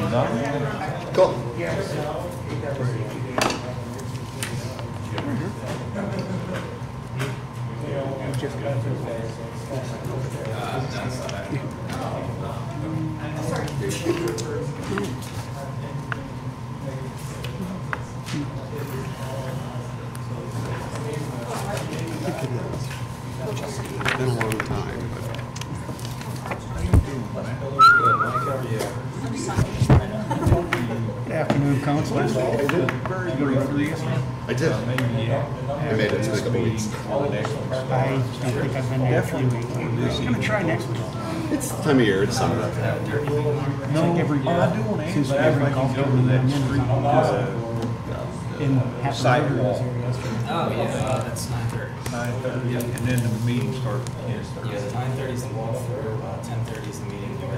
Cool. It's been a long time, Good afternoon, Council. I did. I made it to a couple weeks. I think I've been there 3 weeks. I'm gonna try next week. It's the time of year. It's summer. No, like every since every golf tournament in sidewalk. Oh, yeah, that's 9:30. 9:30, and then the meeting starts at 10:30. Yeah, 9:30 is the walkthrough, 10:30 is the meeting with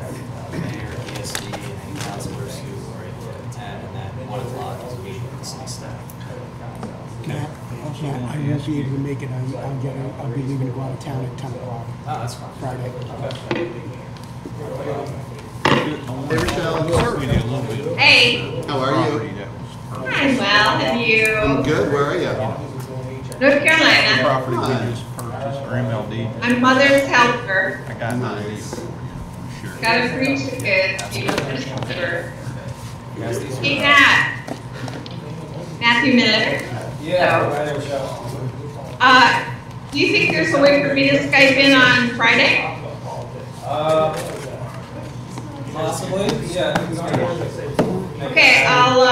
mayor, ESD, and councilors who are able to attend, and then 1 o'clock is a meeting with the city staff. Matt, I won't be able to make it. I'll be leaving to go out of town at 10 o'clock Oh, that's fine. Friday. Hey, Rochelle. Hey, How are you? I'm well, and you? I'm good. Where are you? North Carolina. Property we just purchased, or MLD. I'm mother's helper. I got Nice. sure. Gotta preach the kids, be mother's helper. Hey, Matt. Matthew Miller. Do you think there's a way for me to Skype in on Friday? Possibly, yeah. Okay, I'll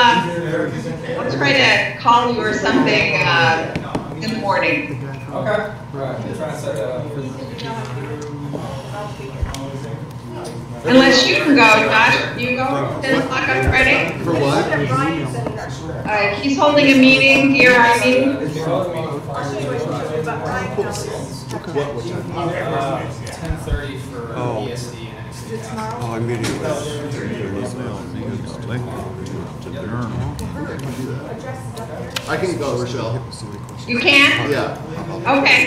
try to call you or something in the morning. Okay. Right, we'll try and set that up. Unless you can go, Josh. You go 10 o'clock on Friday? For what? He's holding a meeting here, I mean. What time? 10:30 for ESD and Oh, I'm meeting with I can go, Rochelle. You can? Yeah. Okay.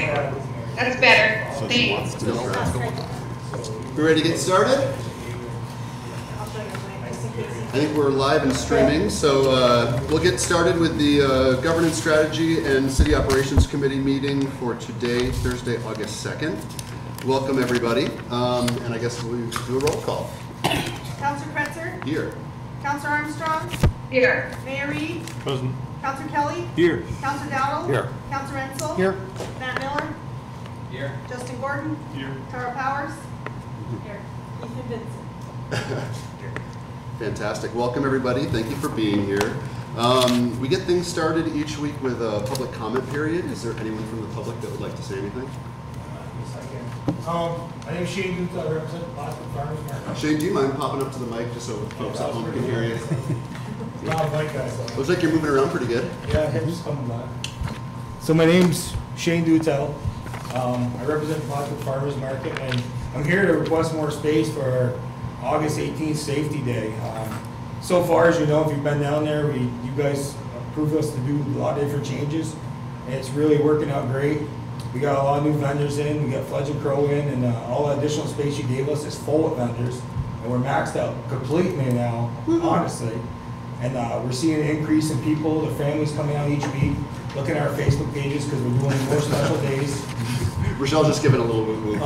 That's better. Thanks. We ready to get started? I think we're live and streaming, so we'll get started with the Governance Strategy and City Operations Committee meeting for today, Thursday, August 2nd. Welcome, everybody, and I guess we'll do a roll call. Councilor Kretzer? Here. Councilor Armstrong? Here. Mayor Reed? Present. Councilor Kelly? Here. Councilor Dowdle? Here. Councilor Ensel? Here. Matt Miller? Here. Justin Gordon? Here. Tara Powers? Here. Ethan Vincent? Fantastic. Welcome, everybody. Thank you for being here. We get things started each week with a public comment period. Is there anyone from the public that would like to say anything? My name is Shane Duke. I represent the Plattsburgh Farmers Market. Shane, do you mind popping up to the mic just so folks at home can hear you? Wow, Mike, guys. Looks like you're moving around pretty good. Yeah, hips coming back. So my name's Shane Dutel. I represent the Plattsburgh Farmers Market, and I'm here to request more space for our August 18th Safety Day. So far, as you know, if you've been down there, you guys approved us to do a lot of different changes, and it's really working out great. We got a lot of new vendors in. We got Fledge and Crow in, and all the additional space you gave us is full of vendors, and we're maxed out completely now, honestly. And we're seeing an increase in people, the families coming out each week, looking at our Facebook pages because we're doing more special days. Rochelle's just giving a little woo-woo.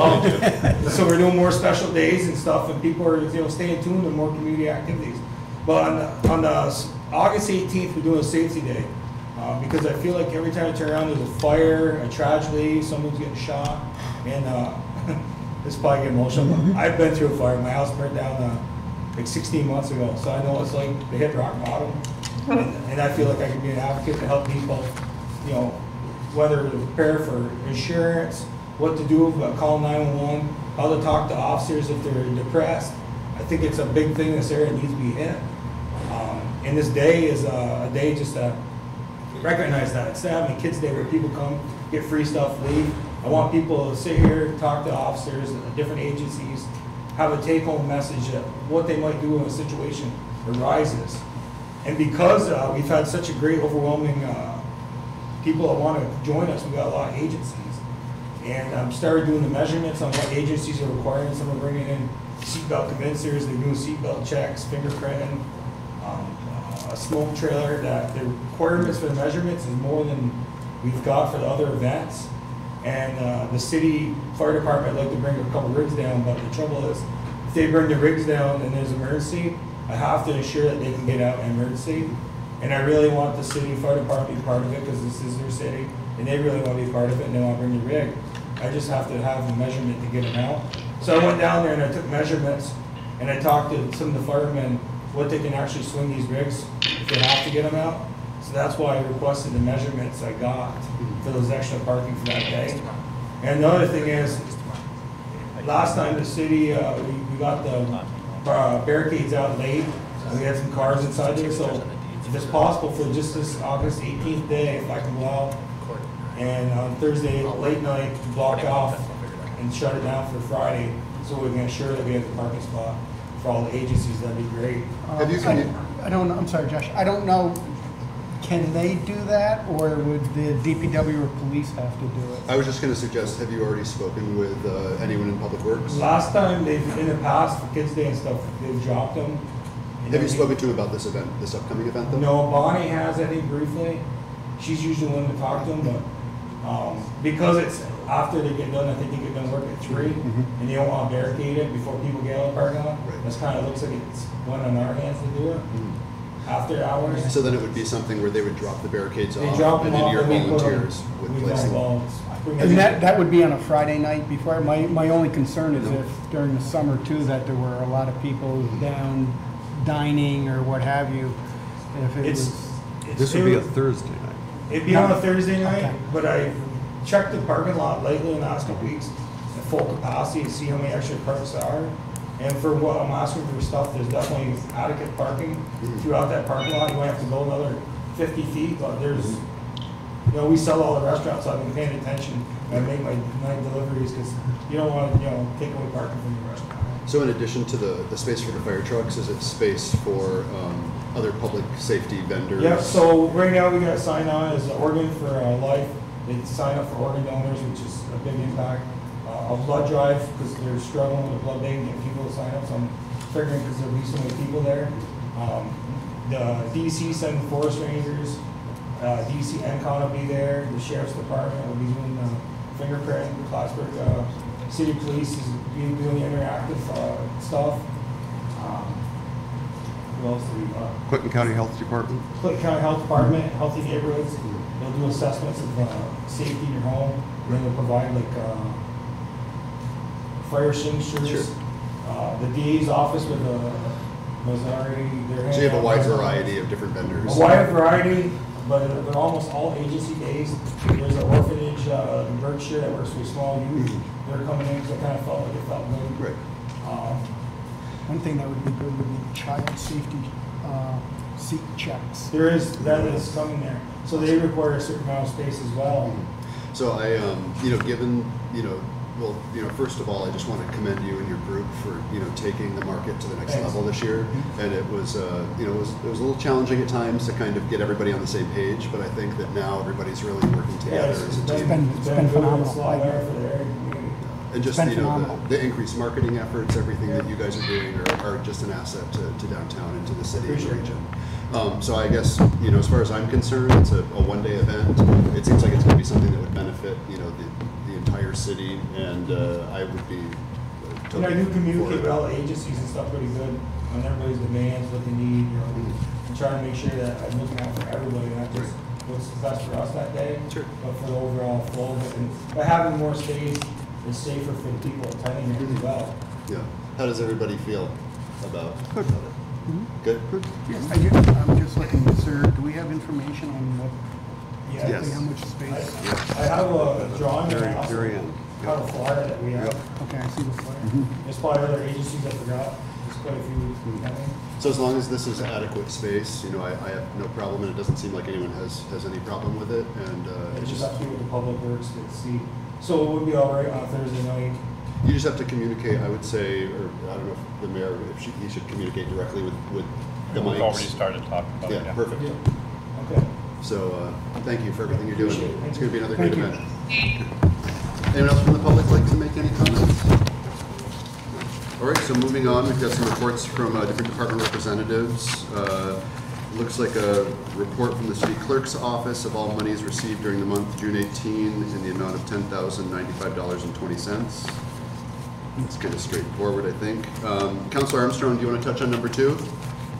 So we're doing more special days and stuff, and people are staying tuned to more community activities. But on the August 18th, we're doing a safety day because I feel like every time I turn around, there's a fire, a tragedy, someone's getting shot, and this is probably getting emotional. But I've been through a fire. My house burned down like 16 months ago, so I know it's like to hit rock bottom, and I feel like I can be an advocate to help people, whether to prepare for insurance, what to do about call 911, how to talk to officers if they're depressed. I think it's a big thing this area needs to be hit. And this day is a day just to recognize that. Instead of having a kids' day where people come, get free stuff, leave, I want people to sit here, talk to officers at different agencies, have a take-home message of what they might do when a situation arises. And because we've had such a great, overwhelming people that want to join us, we've got a lot of agencies. And started doing the measurements on what agencies are requiring. Some are bringing in seatbelt convincers, they're doing seatbelt checks, fingerprinting, a smoke trailer, that the requirements for the measurements is more than we've got for the other events. And the city fire department would like to bring a couple rigs down, but the trouble is, if they bring the rigs down and there's an emergency, I have to ensure that they can get out in emergency. And I really want the city fire department to be part of it, because this is their city, and they really want to be part of it, and they want to bring the rig. I just have to have the measurement to get them out. So I went down there and I took measurements, and I talked to some of the firemen what they can actually swing these rigs if they have to get them out. So that's why I requested the measurements I got for those extra parking for that day. And the other thing is, last time the city, we got the barricades out late, and we had some cars inside there, so if it's possible for just this August 18th day, if I can go out and on Thursday late night block off and shut it down for Friday, so we can ensure that we have the parking spot for all the agencies, that'd be great. Have you I don't know, I'm sorry, Josh, I don't know, can they do that, or would the DPW or police have to do it? I was just going to suggest, have you already spoken with anyone in Public Works? Last time, in the past, for Kids Day and stuff, they've dropped them. Have you spoken to them about this event, this upcoming event, though? No, Bonnie has, I think, briefly. She's usually the one to talk to them, but because it's after they get done, I think they get done work at 3, and you don't want to barricade it before people get out of the parking lot. Right. This kind of looks like it's one on our hands to do it after hours. So then it would be something where they would drop the barricades They off, drop and them then off your and we put volunteers would we place them. bring And them- that would be on a Friday night before, my only concern is if during the summer too, that there were a lot of people down dining or what have you, if it It's, was. This would be a Thursday night. It'd be on a Thursday night, Okay. but I checked the parking lot lately in the last couple weeks at full capacity to see how many extra parks there are. And for what I'm asking for stuff, there's definitely adequate parking throughout that parking lot. You might have to go another 50 feet, but there's, you know, we sell all the restaurants, so I've been paying attention. I make my night deliveries because you don't want to, you know, take away parking from your restaurant. So in addition to the space for the fire trucks, is it space for other public safety vendors? Yeah, so right now we got signed on as Organ for Life. They sign up for organ donors, which is a big impact. A blood drive, because they're struggling with a blood bank, get people to sign up, so I'm figuring because there'll be so many people there. The DC sending forest rangers, DC NCON will be there, the sheriff's department will be doing fingerprint, the Plattsburgh City Police is doing the interactive stuff. Who else do we got? Clinton County Health Department. Clinton County Health Department, Healthy Neighborhoods, they'll do assessments of safety in your home, and then they'll provide like fire extinguishers. Sure. The DA's office with Missouri, they're So you have a wide handing out- variety of different vendors? A wide variety, but almost all agency days. There's an orphanage in Berkshire that works with small youth. They're coming in because I kind of felt like it felt good. Right. One thing that would be good would be child safety seat checks. There is, that is coming there. So they require a certain amount of space as well. So I, given, well, first of all, I just want to commend you and your group for, taking the market to the next Thanks. level this year. And it was, it was a little challenging at times to kind of get everybody on the same page, but I think that now everybody's really working Yeah, together it's as a been- team. it's been good. phenomenal. It's a lot better for their community. And just, been phenomenal. the increased marketing efforts, everything that you guys are doing are just an asset to downtown and to the city and the Appreciate it. region. So I guess, as far as I'm concerned, it's a one-day event. It seems like it's going to be something that would benefit, the entire city, and I would be And I do totally communicate for with it. all the agencies and stuff pretty good on everybody's demands, what they need, and trying to make sure that I'm looking out for everybody, not just what's best for us that day, Sure. but for the overall flow of it. And by having more space, it's safer for the people attending it as well. Yeah. How does everybody feel about it? Good? Yes, I'm just looking, sir, do we have information on what, Yeah, Yes. how much space? I have a drawing in my house, Very end. kind of flyer that we have. Okay, I see the flyer. There's probably other agencies I forgot, there's quite a few coming. So as long as this is adequate space, I have no problem, and it doesn't seem like anyone has any problem with it, and It's it's just just, up to what the public works to see. So it would be all right on Thursday night. you just have to communicate, I would say, or I don't know if the mayor, he should communicate directly with the mics. We've already started talking about it. Yeah, perfect. Okay. So, thank you for everything you're doing. Appreciate it. It's going to be another great Thank event. Anyone else from the public like to make any comments? All right, so moving on, we've got some reports from different department representatives. Looks like a report from the city clerk's office of all monies received during the month June 18 in the amount of $10,095.20. It's kind of straightforward, I think. Councilor Armstrong, do you want to touch on number 2?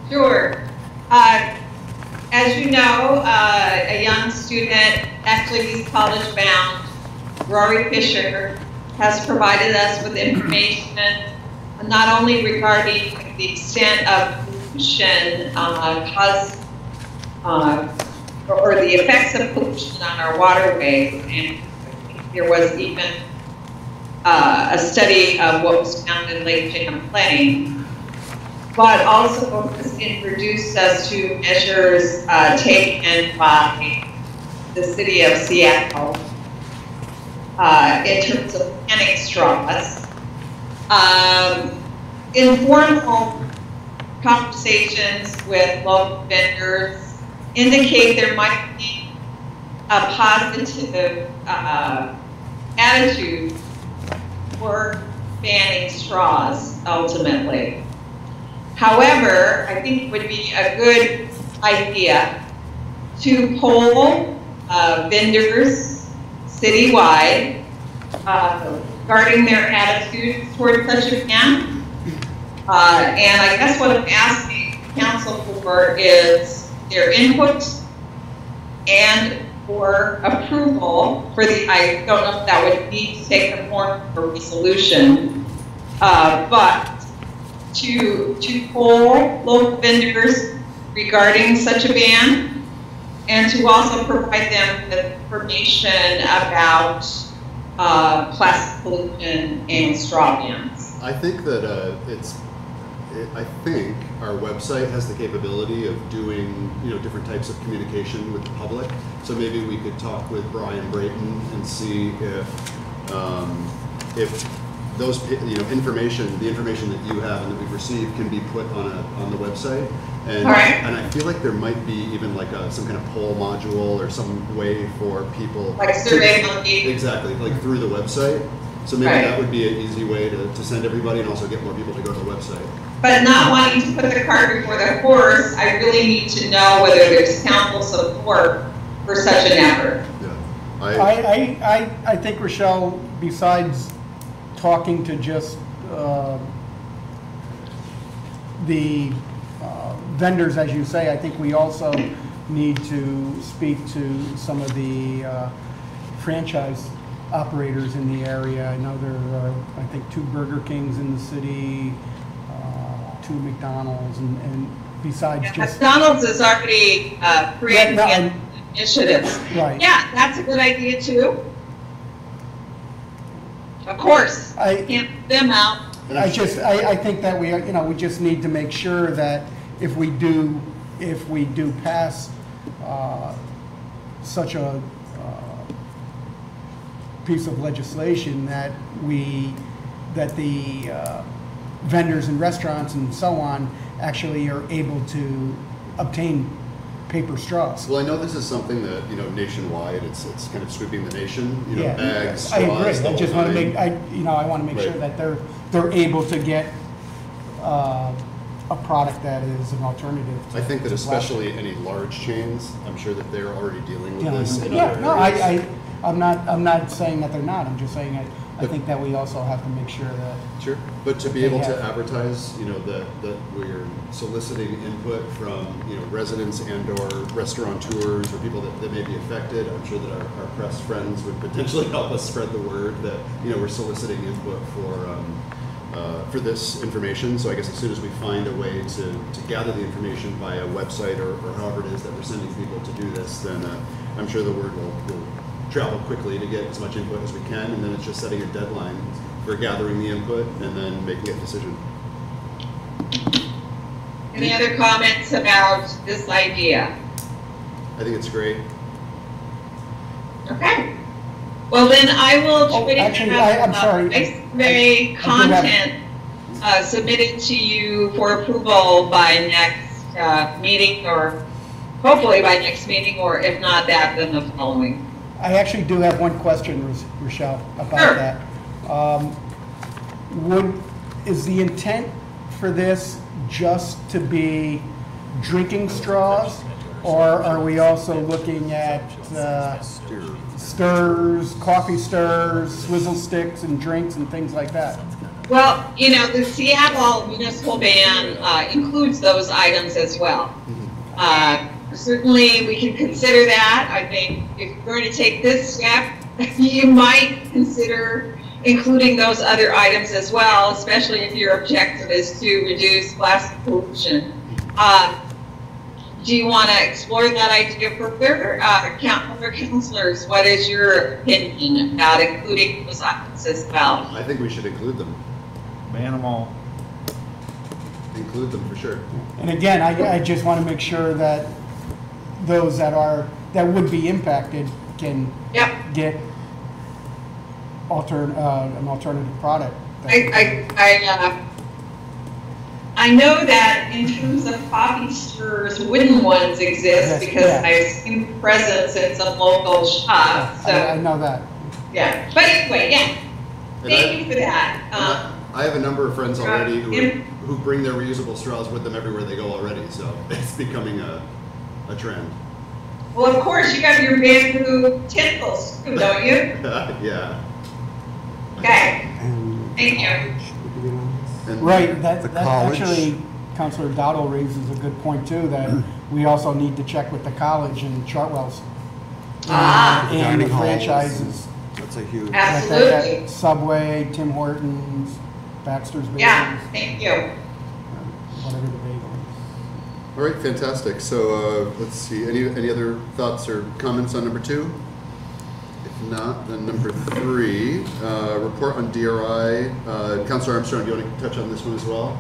Sure. As you know, a young student, actually he's college bound, Rory Fisher, has provided us with information not only regarding the extent of pollution or the effects of pollution on our waterways, and there was even a study of what was found in Lake Champlain, but also has introduced us to measures taken by the city of Seattle in terms of planning straws. Informal conversations with local vendors indicate there might be a positive attitude for banning straws ultimately. However, I think it would be a good idea to poll vendors citywide regarding their attitude towards such a ban. And I guess what I'm asking council for is their input and for approval for the, I don't know if that would need to take the form of a resolution, but to poll local vendors regarding such a ban, and to also provide them with information about plastic pollution and straw bans. I think that I think our website has the capability of doing, different types of communication with the public. So maybe we could talk with Brian Brayton and see if those, information, the information that you have and that we've received can be put on the website. And, right. And I feel like there might be even like some kind of poll module or some way for people. Like Survey Monkey. Exactly, like through the website. So maybe Right. that would be an easy way to send everybody and also get more people to go to the website. But not wanting to put the cart before the horse, I really need to know whether there's council support for such an effort. Yeah. I think, Rochelle, besides talking to just the vendors, as you say, I think we also need to speak to some of the franchise operators in the area. I know there are, I think, 2 Burger Kings in the city, 2 McDonald's, and besides just... McDonald's is already creating initiatives. Right. Yeah, that's a good idea too. Of course, can't put them out. I think that we just need to make sure that if we do pass such a piece of legislation, that the vendors and restaurants and so on actually are able to obtain paper straws. Well, I know this is something that, nationwide, it's kind of sweeping the nation, Yeah, bags, straws. I agree. the I just whole want to nine. make, I want to make sure Right. that they're able to get a product that is an alternative to I think that to especially any large chains, I'm sure that they're already dealing with this in Yeah, other no, areas. I'm not saying that they're not. I'm just saying I think that we also have to make sure that.Ure, but to be They able have- to advertise, that we're soliciting input from, residents and or restaurateurs or people that may be affected, I'm sure that our press friends would potentially help us spread the word that, we're soliciting input for this information. So I guess as soon as we find a way to gather the information via website or however it is that we're sending people to do this, then I'm sure the word will travel quickly to get as much input as we can, and then it's just setting a deadline for gathering the input and then making a decision. Any other comments about this idea? I think it's great. Okay. Well, then I will Oh, try to actually, have I'm sorry. survey content submitted to you for approval by next meeting, or hopefully by next meeting, or if not that, then the following. I actually do have one question, Rochelle, about Sure. that. is the intent for this just to be drinking straws? Or are we also looking at stirs, coffee stirs, swizzle sticks and drinks and things like that? Well, the Seattle municipal ban includes those items as well. Certainly, we can consider that. I think if you're going to take this step, you might consider including those other items as well, especially if your objective is to reduce plastic pollution. Do you want to explore that idea further? Other councilors, what is your opinion about including those items as well? I think we should include them. Ban them all. Include them for sure. And again, I just want to make sure that those that would be impacted can Yep. get an alternative product. I know that in terms of coffee stirrers, wooden ones exist Yes, because yeah. I've seen presence in some local shops. I So, know that. yeah. But anyway, yeah. And Thank you for that. I have a number of friends already who bring their reusable straws with them everywhere they go already, so it's becoming a trend. Well, of course, you have your bamboo tinsels too, don't you? Yeah. Okay. And Thank you. And Right, that The college. actually, Councilor Dowdle raises a good point too, that we also need to check with the college and Chartwell's. Ah. And the Dining halls. franchises. That's a huge. Absolutely. Subway, Tim Hortons, Baxter's Bagels. Yeah, thank you. Whatever the bagel All right, fantastic. So let's see, any other thoughts or comments on number 2? If not, then number 3, report on DRI. Councilor Armstrong, do you want to touch on this one as well?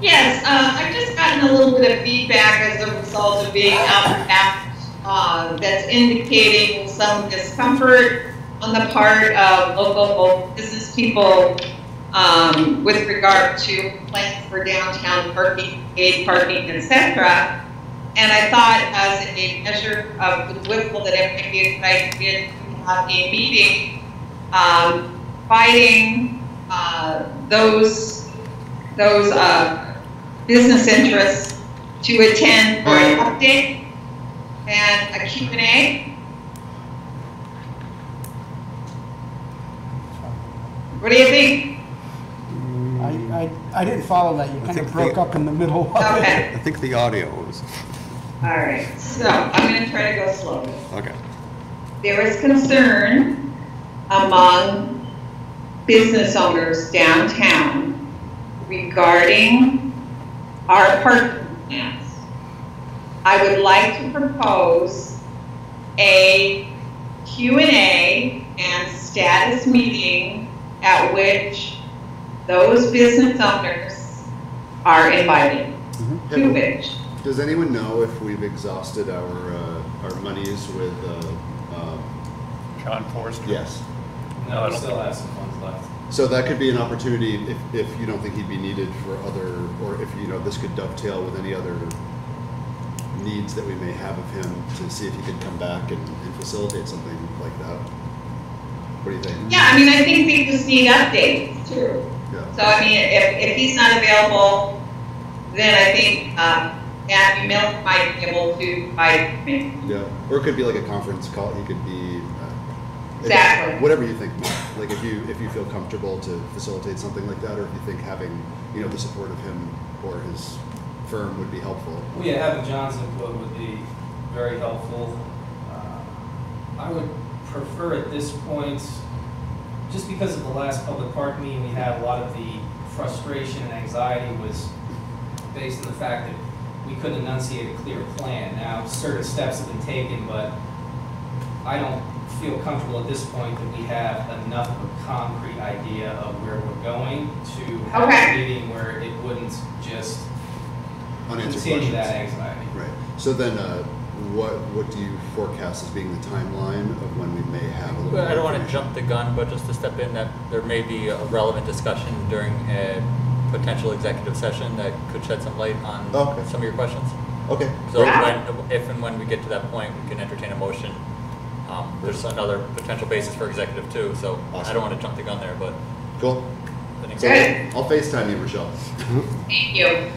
Yes, I've just gotten a little bit of feedback as a result of being out and about that's indicating some discomfort on the part of local business people with regard to plans for downtown parking, paid parking, etc. And I thought as a measure of goodwill that it might be a good idea to have a meeting fighting those business interests to attend for an update and a Q&A. What do you think? I didn't follow that, you kind think of broke the- up in the middle of it. Okay, I think the audio was, all right, so I'm gonna try to go slowly. okay. There is concern among business owners downtown regarding our parking plans. I would like to propose a Q&A and status meeting at which those business owners are invited. To which, Does anyone know if we've exhausted our monies with, John Forrester. yes. No, I We don't still have some funds left. So that could be an opportunity if you don't think he'd be needed for other, or if this could dovetail with any other needs that we may have of him, to see if he could come back and facilitate something like that. What do you think? yeah, I mean, I think we just need updates too. Yeah. So I mean, if he's not available, then I think Matthew Miller might be able to provide me. Yeah, or it could be like a conference call. He could be Exactly. whatever you think. Like if you feel comfortable to facilitate something like that, or if you think having the support of him or his firm would be helpful. Well, yeah, having John's input would be very helpful. I would prefer at this point, just because of the last public park meeting, we had a lot of the frustration and anxiety was based on the fact that we couldn't enunciate a clear plan. Now, certain steps have been taken, but I don't feel comfortable at this point that we have enough of a concrete idea of where we're going to have Okay. a meeting where it wouldn't just Unanswered continue questions. that anxiety. Right. So then, what do you forecast as being the timeline of when we may have a little? Well, more I don't want to information? jump the gun, but just to step in, that there may be a relevant discussion during a potential executive session that could shed some light on Okay. some of your questions. Okay. So Yeah. if and when we get to that point, we can entertain a motion. There's another potential basis for executive too, so I Awesome. don't want to jump the gun there, but Cool. happening. So Good. I'll FaceTime you, Rochelle. Thank you.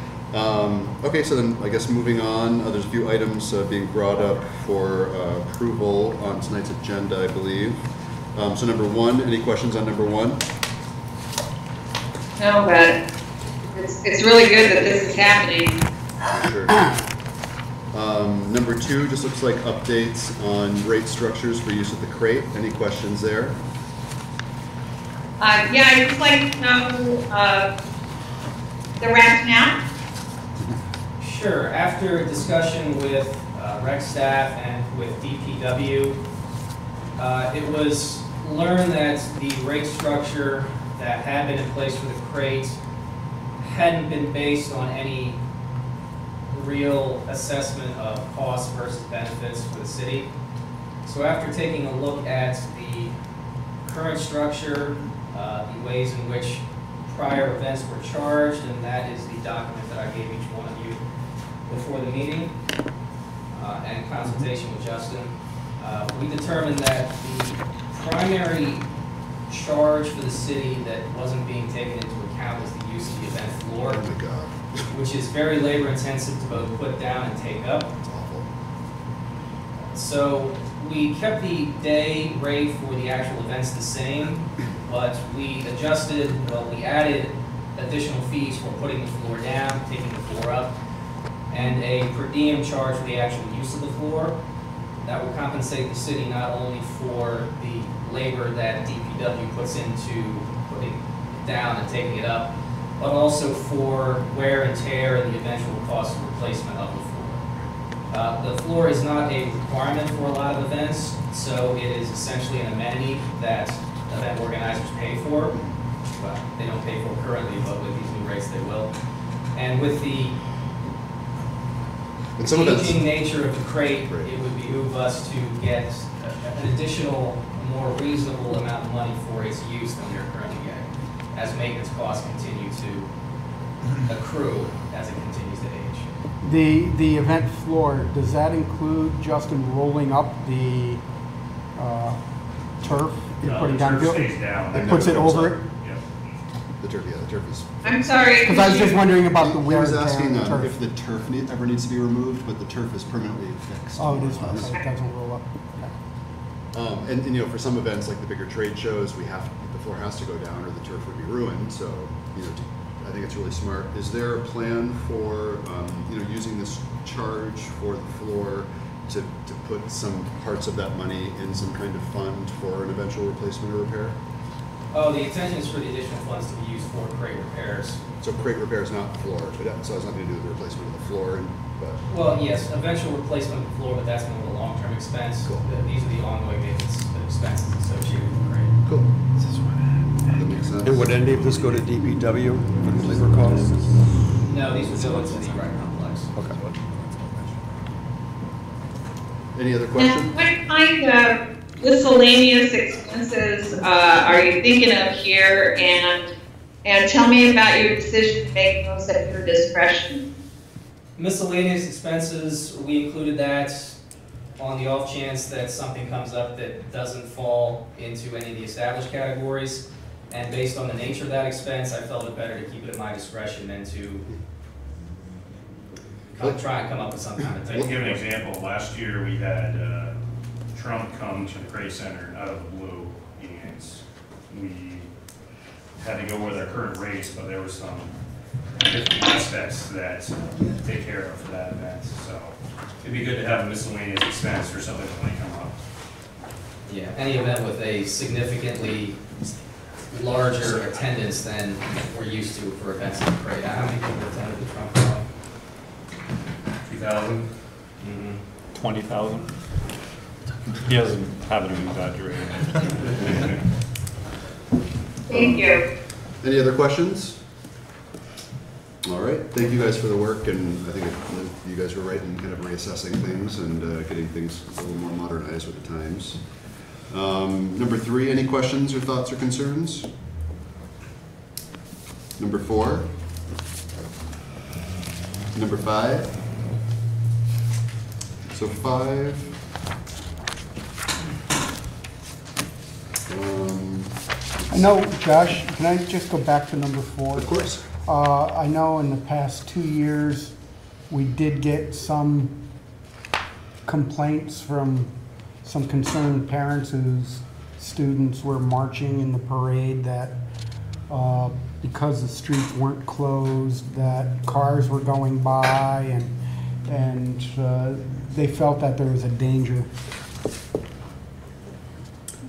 Okay, so then I guess moving on, there's a few items being brought up for approval on tonight's agenda, I believe. So number one, any questions on number one? No, but it's really good that this is happening. Sure. Number two just looks like updates on rate structures for use of the crate. Any questions there? Yeah, I'd just like to know the rationale. Sure. After discussion with rec staff and with DPW, it was learned that the rate structure that had been in place for the crate hadn't been based on any real assessment of cost versus benefits for the city. So after taking a look at the current structure, the ways in which prior events were charged, and that is the document that I gave each one of you before the meeting, and consultation with Justin, we determined that the primary charge for the city that wasn't being taken into account was the use of the event floor, Oh my God, which is very labor intensive to both put down and take up. it's awful. So we kept the day rate for the actual events the same, but we adjusted, we added additional fees for putting the floor down, taking the floor up, and a per diem charge for the actual use of the floor. That will compensate the city not only for the labor that DPW puts into putting it down and taking it up, but also for wear and tear and the eventual cost of replacement of the floor. The floor is not a requirement for a lot of events, so it is essentially an amenity that event organizers pay for. Well, they don't pay for currently, but with these new rates they will. And with the And some of that's, changing nature of the crate, Right. it would behoove us to get an additional, more reasonable amount of money for its use than we are currently getting, as maintenance costs continue to accrue as it continues to age. The event floor, does that include, Justin, rolling up the turf and No, putting the down? turf stays down. It puts it over it? Yep. the turf, yeah, the turf is. I'm sorry. Because I was just wondering about the He wear was and tear asking on the turf. if the turf ever needs to be removed, but the turf is permanently fixed. Oh, it is, more or less. it doesn't roll up. Okay. And you know, for some events like the bigger trade shows, the floor has to go down or the turf would be ruined. So, you know, I think it's really smart. Is there a plan for, you know, using this charge for the floor to put some parts of that money in some kind of fund for an eventual replacement or repair? Oh, the intention is for the additional funds to be used for crate repairs. So crate repair is not floor, but so it has nothing to do with the replacement of the floor. But Well, yes, eventual replacement of the floor, but that's more of a long-term expense. Cool. These are the ongoing maintenance expenses associated with the crate. cool. That makes sense. And would any of this go to DPW for the labor costs? No, these would go into the rec complex. Okay. Any other And questions? what kind of miscellaneous expenses are you thinking of here? And tell me about your decision to make those at your discretion. Miscellaneous expenses, we included that on the off chance that something comes up that doesn't fall into any of the established categories. And based on the nature of that expense, I felt it better to keep it at my discretion than to try and come up with some kind of To thing. give an example, last year we had Trump come to the Cray Center out of the blue, and we had to go with our current rates, but there were some different aspects that take care of for that event. So it'd be good to have a miscellaneous expense for something that might come up. Yeah, any event with a significantly larger attendance than we're used to for events like Parade. How many people attended the Trump Rally? 2,000? 20,000? He doesn't have it exaggerated. Thank you. Any other questions? All right, thank you guys for the work, and I think you guys were right in kind of reassessing things and getting things a little more modernized with the times. Number 3, any questions or thoughts or concerns? Number 4? Number 5? So 5. No, Josh, can I just go back to number 4? Of course. I know in the past 2 years, we did get some complaints from some concerned parents whose students were marching in the parade that because the streets weren't closed, that cars were going by and they felt that there was a danger.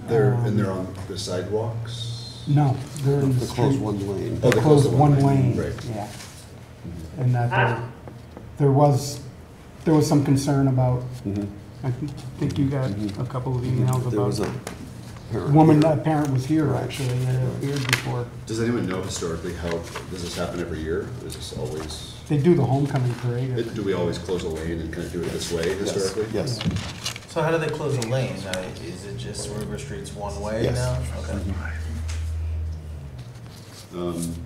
They're on the sidewalks? No, they're in the The closed street. one lane. Oh, They closed one lane. Right. Yeah. And that there was some concern about, Mhm. I think you got a couple of emails There was about, a parent. woman, here. a parent was here actually, and it appeared before. Does anyone know historically how, does this happen every year? Is this always, They do the homecoming parade. do we always close a lane and kind of do it this way historically? Yes. So how do they close a lane? Is it just River Street's one way Yes. now? Okay.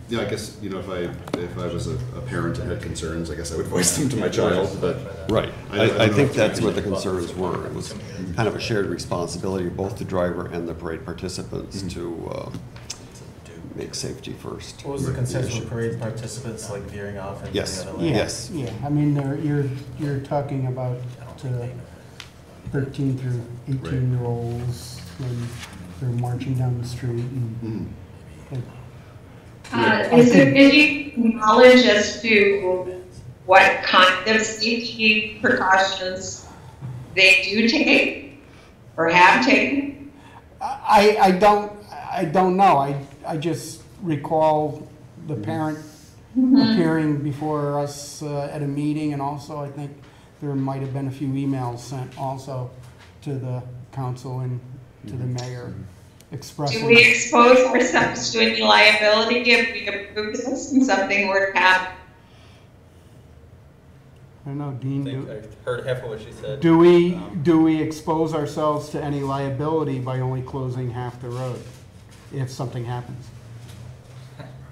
Yeah, I guess, if I was a parent and had concerns, I guess I would voice them to my child, but. Right. I don't I know think if that's we what the can- concerns were. It was kind of a shared responsibility, both the driver and the parade participants, to make safety first. What was the consensus with parade participants, like veering off into Yes. the other lane? Yeah, Yes. yeah, I mean, you're talking about 13 through 18-year-olds when they're marching down the street and. Mhm. Is there any knowledge as to what kind of safety precautions they do take or have taken? I don't know. I just recall the parent appearing before us at a meeting, and also I think there might have been a few emails sent also to the council and to the mayor expressing. Do we expose ourselves to any liability if we approve this and something were to happen? I don't know, I Dean, think I heard half of what she said. do we expose ourselves to any liability by only closing half the road if something happens?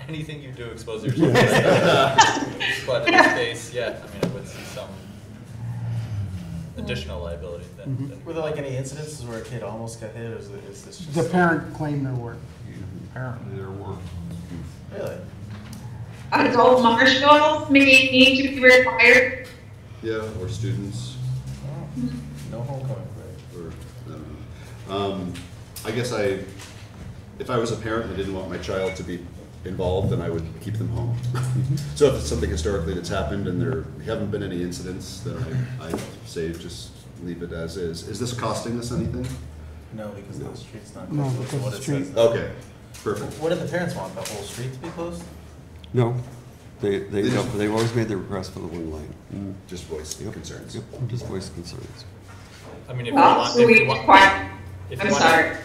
Anything you do expose yourself to. But in this case, yeah, I mean, I would see some additional liability than. Were there like any incidences where a kid almost got hit, or is this just? The parent claimed there were. Apparently there were. Really? Adult marshals may need to be required. Yeah, or students, No homecoming parade. or, I don't know. I guess if I was a parent and I didn't want my child to be involved, then I would keep them home. So if it's something historically that's happened and there haven't been any incidents, then I say just leave it as is. Is this costing us anything? No, because the street's not No, closed. because That's what the it street- says. Okay, perfect. What did the parents want? The whole street to be closed? No, they've just- always made the request for the one lane. Just voice Yep. concerns. Yep, just voice concerns. I mean, if you Well, want, so if we you want. require, if you I'm wanted- sorry.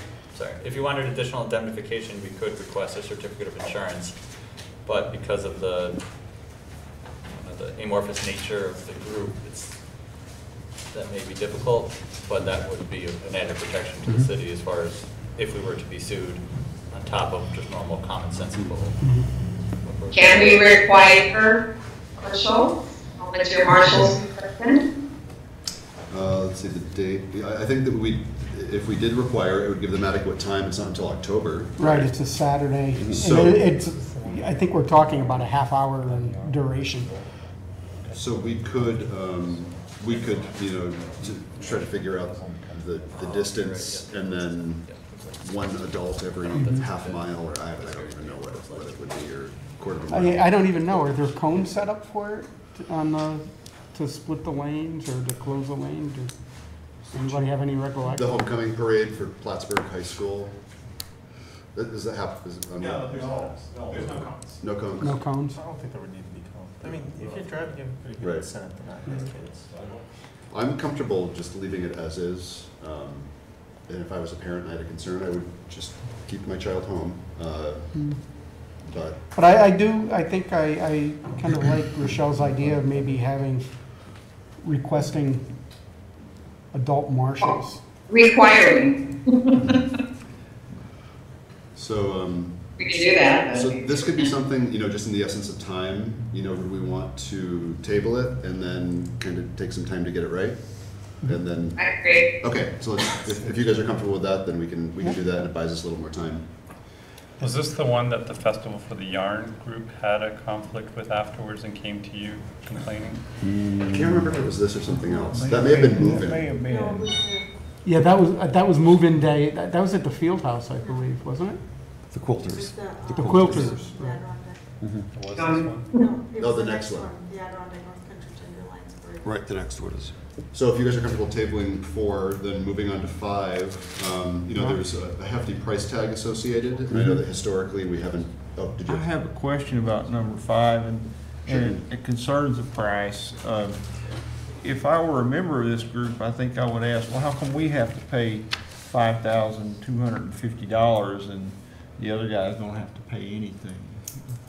If you wanted additional indemnification, we could request a certificate of insurance, but because of the amorphous nature of the group, that may be difficult, but that would be an added protection to the city as far as if we were to be sued on top of just normal common sensical. Can we require marshal? How much your marshals person? Let's see the date. I think that if we did require it, would give them adequate time. It's not until October. Right, it's a Saturday. And So- I think we're talking about a half hour in duration. So we could, try to figure out the distance and then one adult every half mile, or I don't even know what it would be, or quarter of a mile. I don't even know, are there cones set up for it to split the lanes or to close the lane? Does anybody have any The recollection? homecoming parade for Plattsburgh High School. Does that happen? No, there's no comments. No cones? No cones? I don't think there would need to be cones. I mean, if you're driving, you have a pretty good Right. incentive to not hit kids. I'm comfortable just leaving it as is. And if I was a parent and I had a concern, I would just keep my child home. But But I think I kind of like Rochelle's idea of maybe requesting adult marshals. Requiring. so, We can do that. so this could be something, just in the essence of time, would we want to table it and then kind of take some time to get it right? And then, I agree. okay, so if you guys are comfortable with that, then we can do that, and it buys us a little more time. Was this the one that the Festival for the Yarn group had a conflict with afterwards and came to you complaining? I can't remember if it was this or something else. That may have been moving. No, it was Yeah, that was move-in day. That was at the field house, I believe, wasn't it? The quilters. The quilters. the Adirondack. Was this one? No, it Oh, was the next one. The Adirondack North Country Tenderloins Parade. Right, the next one is. So if you guys are comfortable tabling 4, then moving on to 5, you know, there's a hefty price tag associated. And I know that historically we haven't, oh, did I you? have a question about number 5, and it concerns the price. If I were a member of this group, I think I would ask, well, how come we have to pay $5,250 and the other guys don't have to pay anything?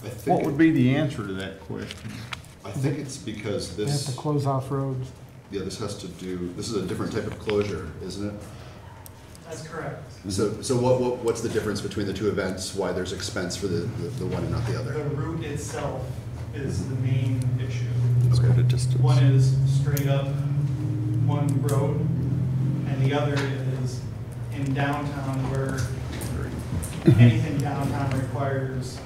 I think What would be the answer to that question? I think it's because They have this, to close off roads. yeah, this has to do, this is a different type of closure, isn't it? That's correct. So what's the difference between the two events? Why there's expense for the one and not the The other? route itself is the main issue. It's got a distance. One is straight up one road, and the other is in downtown where anything downtown requires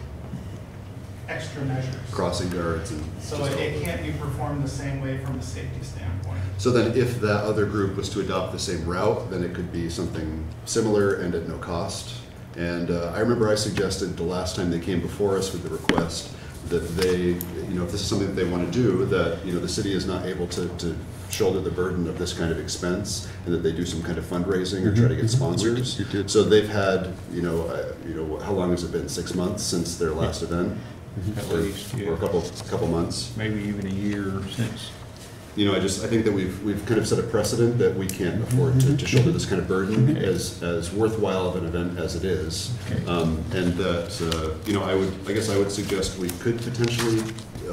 extra measures. Crossing guards and. So just all it the- can't be performed the same way from a safety standpoint. So then if that other group was to adopt the same route, then it could be something similar and at no cost. And I remember I suggested the last time they came before us with the request that they, you know, if this is something that they want to do, that, you know, the city is not able to shoulder the burden of this kind of expense, and that they do some kind of fundraising or try to get sponsors. You did. So they've had, you know, how long has it been? 6 months since their last event? At Or- least, yeah. Or a couple months? Maybe even a year since. You know, I think that we've kind of set a precedent that we can't afford to shoulder this kind of burden as worthwhile of an event as it is. And that, you know, I guess I would suggest we could potentially,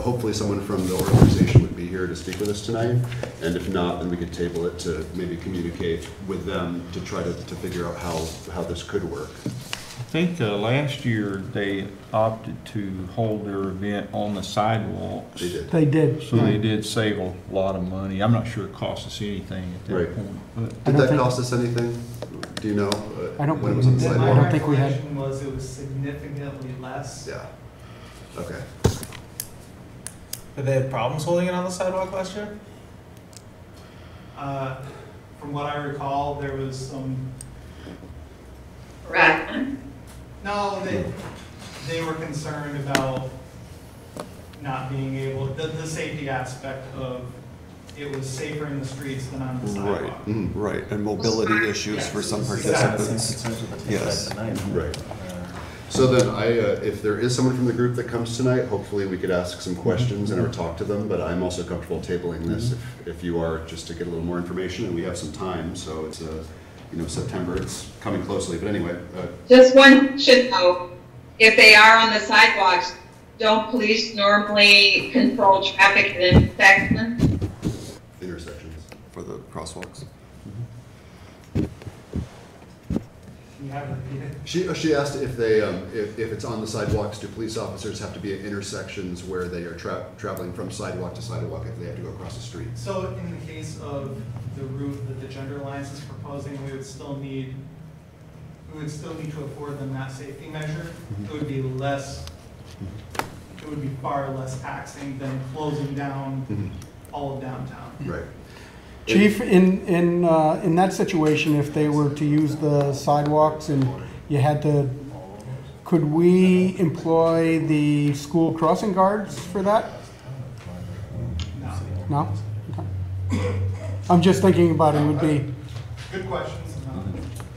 hopefully someone from the organization would be here to speak with us tonight. And if not, then we could table it to maybe communicate with them to try to figure out how this could work. I think last year they opted to hold their event on the sidewalks. They did. They did. So they did save a lot of money. I'm not sure it cost us anything at Right. that point. But Did don't that think- cost us anything? Do you know? I don't when it was on the believe- I sidewalk? don't think we had- My recollection was it was significantly less. Yeah. Okay. Did they have problems holding it on the sidewalk last year? From what I recall, there was some, Correct. no, they were concerned about not being able, the safety aspect of, it was safer in the streets than on the sidewalk. Right, right, and mobility issues for some Exactly. participants. Yes. Right. So then if there is someone from the group that comes tonight, hopefully we could ask some questions and or talk to them, but I'm also comfortable tabling this if you are, just to get a little more information, and we have some time, so it's, you know, September, it's coming closely, but anyway. Just one should know, if they are on the sidewalks, don't police normally control traffic at intersections? Intersections. For the crosswalks. Can you have it repeated? She asked if they, if it's on the sidewalks, do police officers have to be at intersections where they are traveling from sidewalk to sidewalk if they have to go across the street? So in the case of the route that the Gender Alliance is proposing, we would still need to afford them that safety measure. It would be less, it would be far less taxing than closing down all of downtown. Right. Chief, in that situation, if they were to use the sidewalks and you had to, could we employ the school crossing guards for that? No. No? Okay. I'm just thinking about it would be Good questions.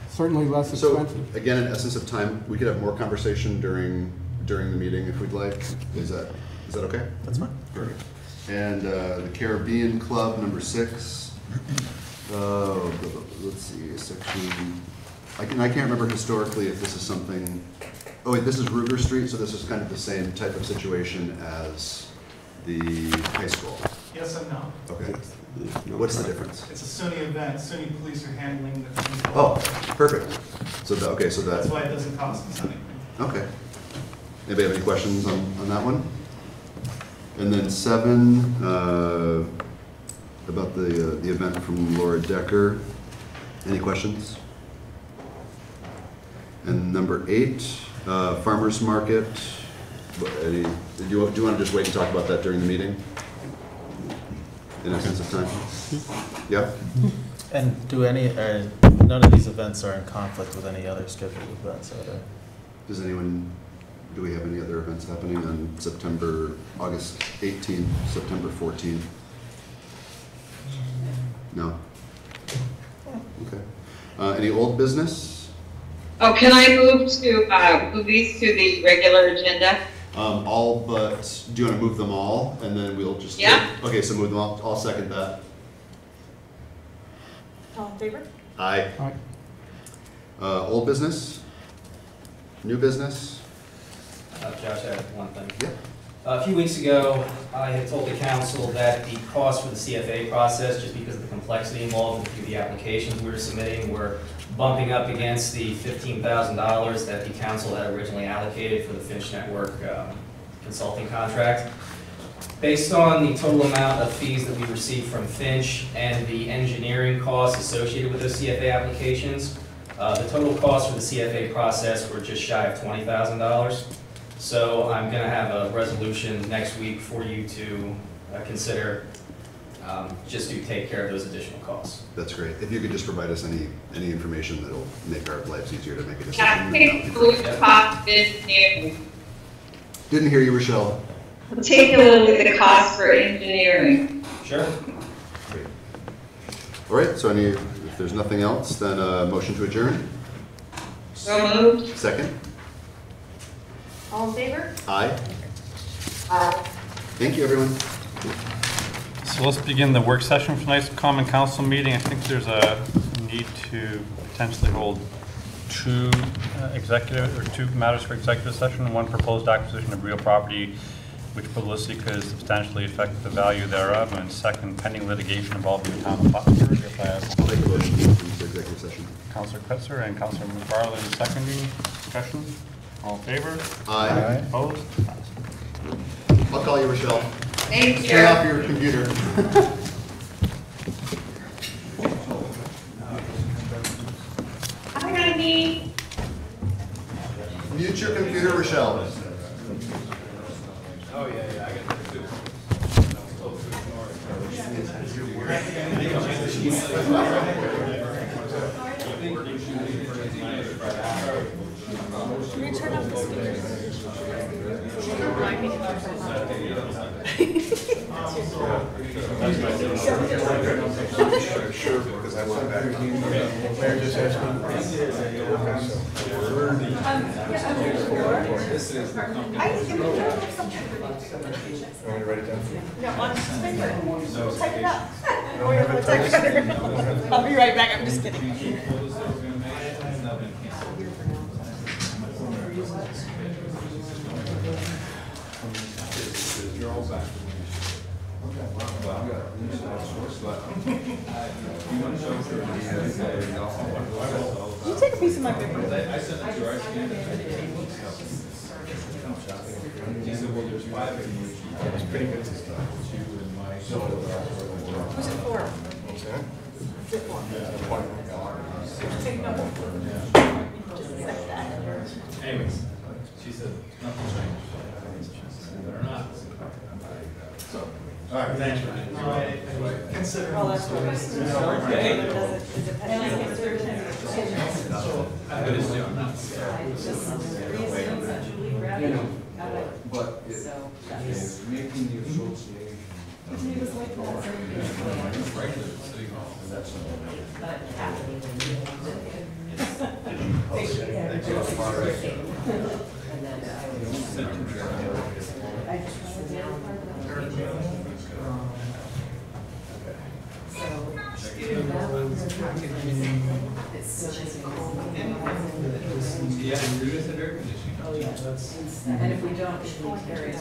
certainly less So, expensive. again, in essence of time, we could have more conversation during the meeting if we'd like. Is that okay? That's fine. Great. And the Caribbean Club, number 6. Let's see, section, I can't remember historically if this is something, oh wait, this is Ruger Street, so this is kind of the same type of situation as the high school. Yes and no. Okay. What's the difference? It's a SUNY event. SUNY police are handling the control. Oh, perfect. So, so That's that, why it doesn't cost us anything. okay. Anybody have any questions on that one? And then 7, about the event from Laura Decker. Any questions? And number 8, Farmers market, do you want to just wait and talk about that during the meeting? In a sense of time? Yeah? And do none of these events are in conflict with any other scheduled events, are there? Does anyone, do we have any other events happening on August 18th, September 14th? No? Okay. Any old business? Oh, can I move these to the regular agenda? All but, do you want to move them all, and then we'll just? Yeah. Okay, so move them all, I'll second that. All in favor? Aye. Aye. Old business? New business? Josh, I have one thing. Yeah. A few weeks ago, I had told the council that the cost for the CFA process, just because of the complexity involved with the applications we were submitting, were bumping up against the $15,000 that the council had originally allocated for the Finch Network consulting contract. Based on the total amount of fees that we received from Finch and the engineering costs associated with those CFA applications, the total cost for the CFA process were just shy of $20,000. So I'm going to have a resolution next week for you to consider just to take care of those additional costs. That's great. If you could just provide us any information that'll make our lives easier to make a decision. Yeah, take a look at the cost of engineering. Didn't hear you, Rochelle. Take a look at the cost for engineering. Sure. Great. All right, so if there's nothing else, then a motion to adjourn? So moved. Second? All in favor? Aye. Aye. Thank you, everyone. So let's begin the work session for tonight's common council meeting. I think there's a need to potentially hold two matters for executive session. One, proposed acquisition of real property which publicity could substantially affect the value thereof, and second, pending litigation involving the town of Plattsburgh. If I have I'll make a motion to executive session. Councilor Kretzer and Councilor McFarland seconding. Discussion. All in favor? Aye. Opposed? I'll call you, Rochelle. Thank you. Turn off your computer. Hi, honey. Mute your computer, Rochelle. Oh, yeah, I got that too. Can we turn off the speakers? Sure, because I went back. Mayor just asked me. I think we turn off something. Want me to write it down? No, on speaker. Type it up. Oh, you're gonna type it. I'll be right back, I'm just kidding. You take a piece of my paper. I sent it to her. She said, well, there's 5 of you. It's pretty good to start. You and my. Who's it for? Who's it for? Take number. Just like that. Anyways, she said, nothing's changed. Better not. All right, thanks, Ryan. Consider. Well, that's what I said. Is it pending? Good as doing that. But it's making the association. And if we don't, it will carry it.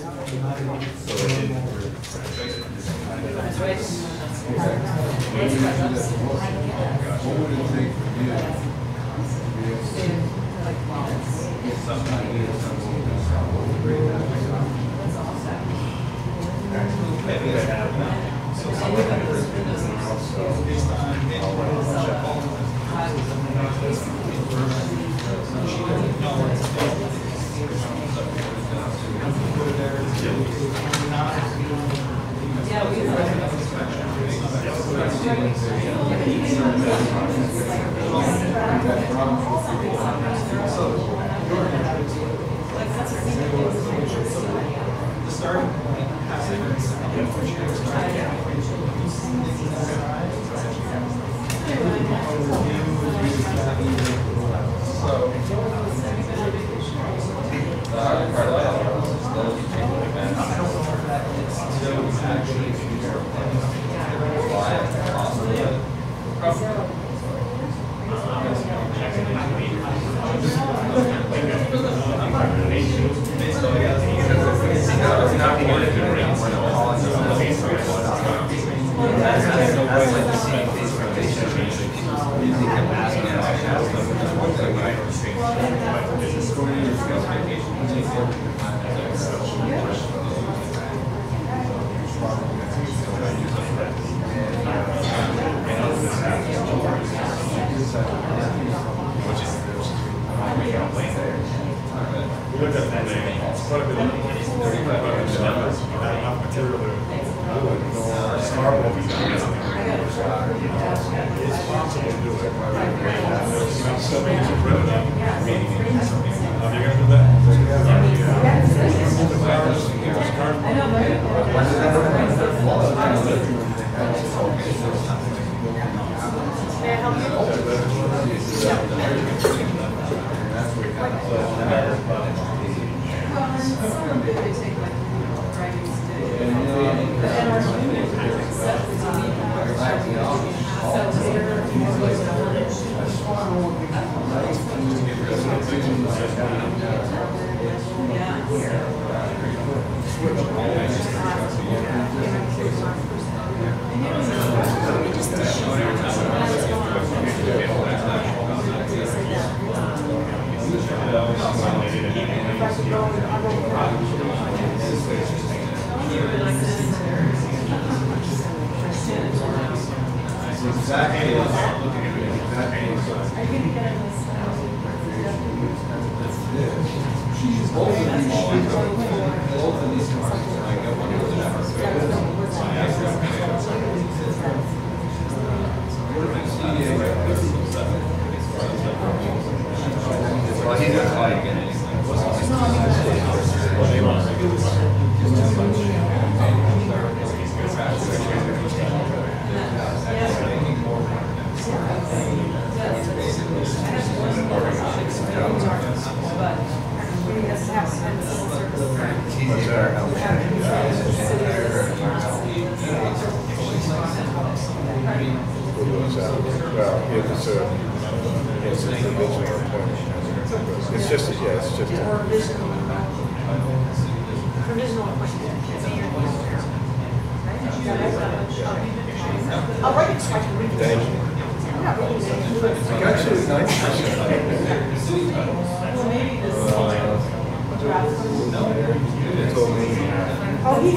The starting point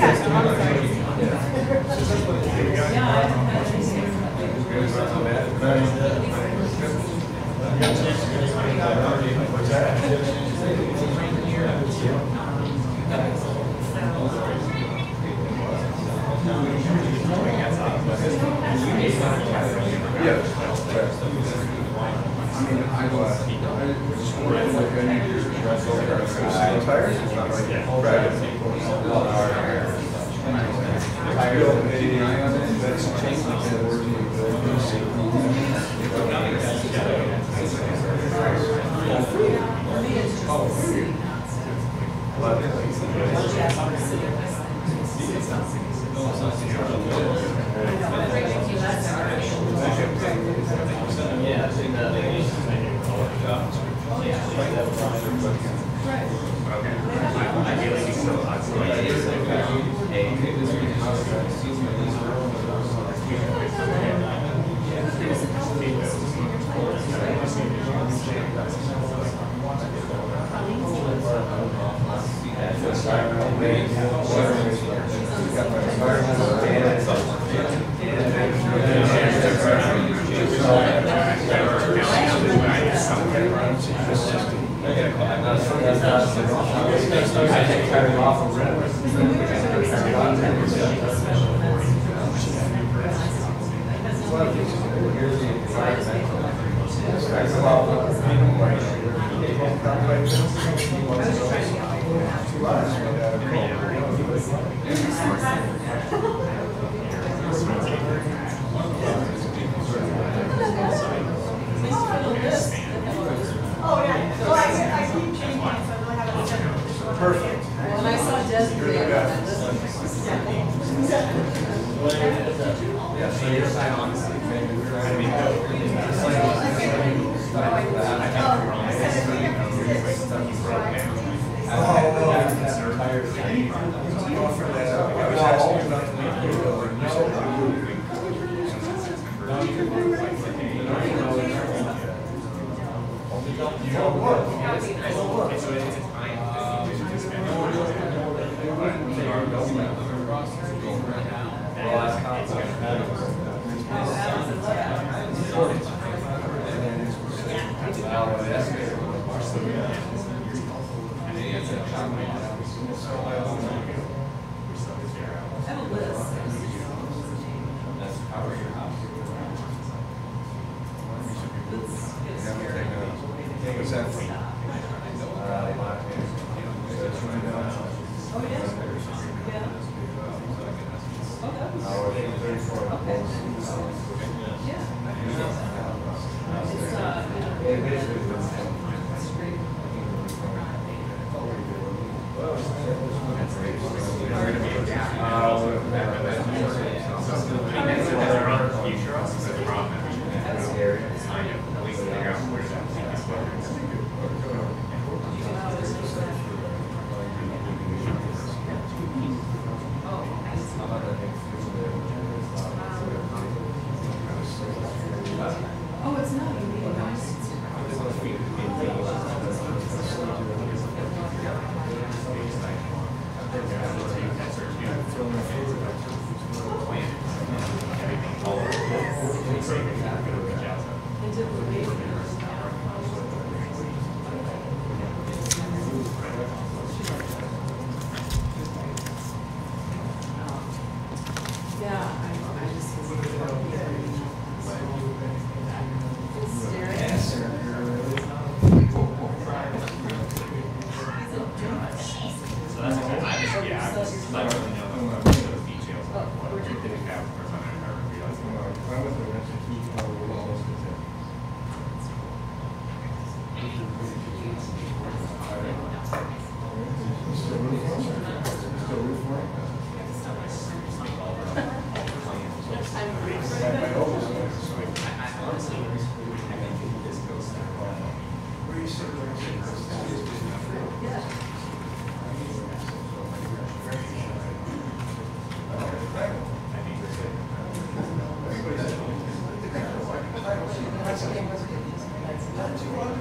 has to Oh, yeah. Well, I keep changing, so I really haven't said this one. Perfect. When I saw Desiree, Yeah, so you're sign on.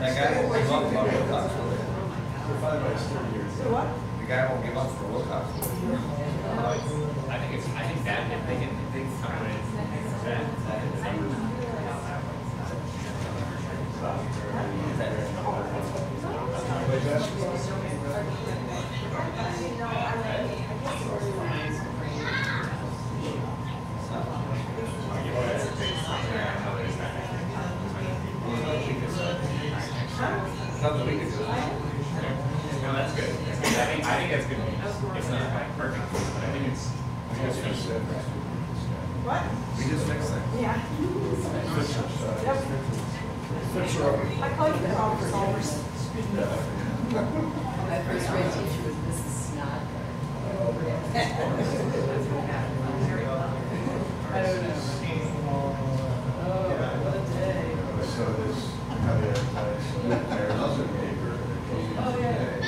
That guy won't give up for Wilcox. What? The guy won't give up for Wilcox. I think that if they can come in, Something we could do. no, that's good. I think that's good. It's not like perfect, but I think it's. What? We just fixed it. Yeah. Yep. I call you the problem solvers. My first grade teacher was Mrs. Snod. I don't know. Oh, what a day. So this, how they advertise, there's also a paper. Oh, yeah.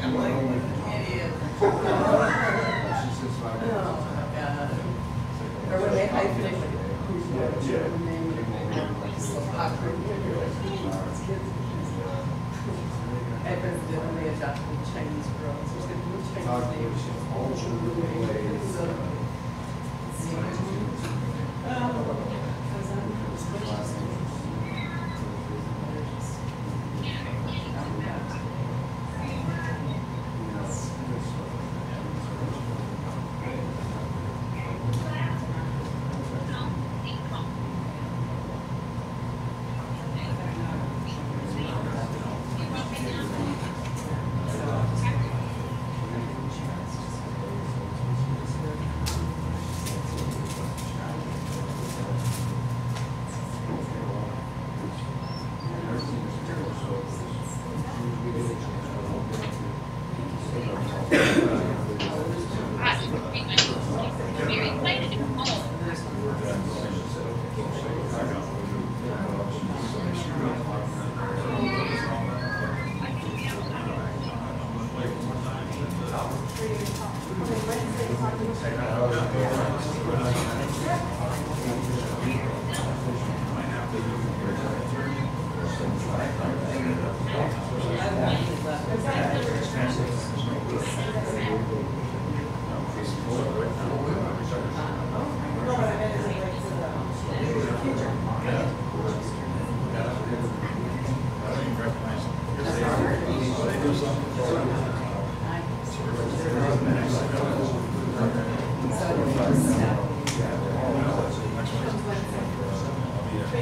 I'm like an idiot. Oh, God. Or when they hyphenate who's your name, it's so awkward. Evidently adopted Chinese girls. There's a new Chinese name. So,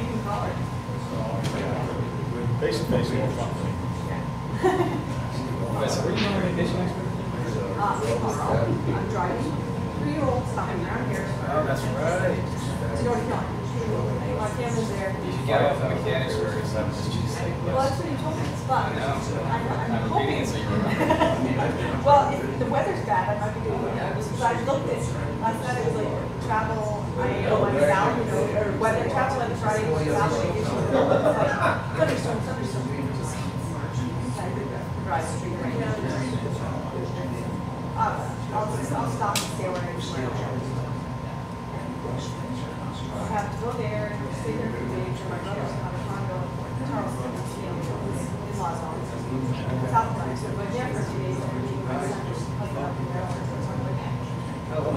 you can call her. Face-to-face is more fun. So where are you going on vacation next week? Tomorrow, I'm driving 3-year-old stopping around here. Oh, that's right. To North Carolina. My family's there. You should get off of Mechanicsburg and stuff, just cheesesteak. Well, that's what you told me, but I know. I'm repeating hoping. it so you remember. Well, if the weather's bad, I might be doing it. So I looked at, last night it was like travel, I go on south, you know, or weather, travel and Friday, travel, and it's like thunderstorm, thunderstorm. I could drive straight right now. I'll stop and stay where I am. I have to go there and stay there for days, and my brother's gonna have a condo in Charleston, you know, his in-laws on. South Carolina, so go there for 2 days, and then my son just hung up in there, so I'm like, oh, I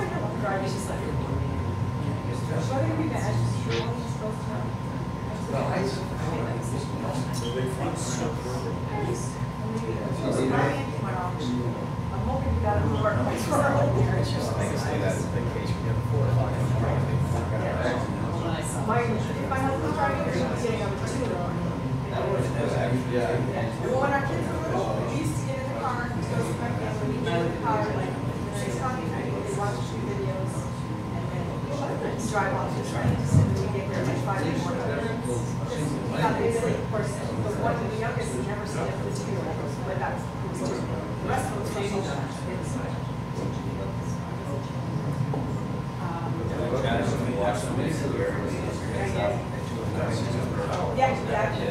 know, I'm driving, she's like, so I think we can, I just, supposed to know. I'm hoping we got a more place for our own here. It's just like That's vacation. You have 4 o'clock in the morning. my husband's driving, or she's getting up at 2 in the morning. Well, when our kids were little, we used to get in the car, go see my family, we get in the car, like, she's talking, they watch a few videos, and then drive off to the trains, and then we get there at 5 in the morning. Got basically, of course, the one, the youngest, has never seen it for 2 years, but that's, the rest of them was yeah, exactly.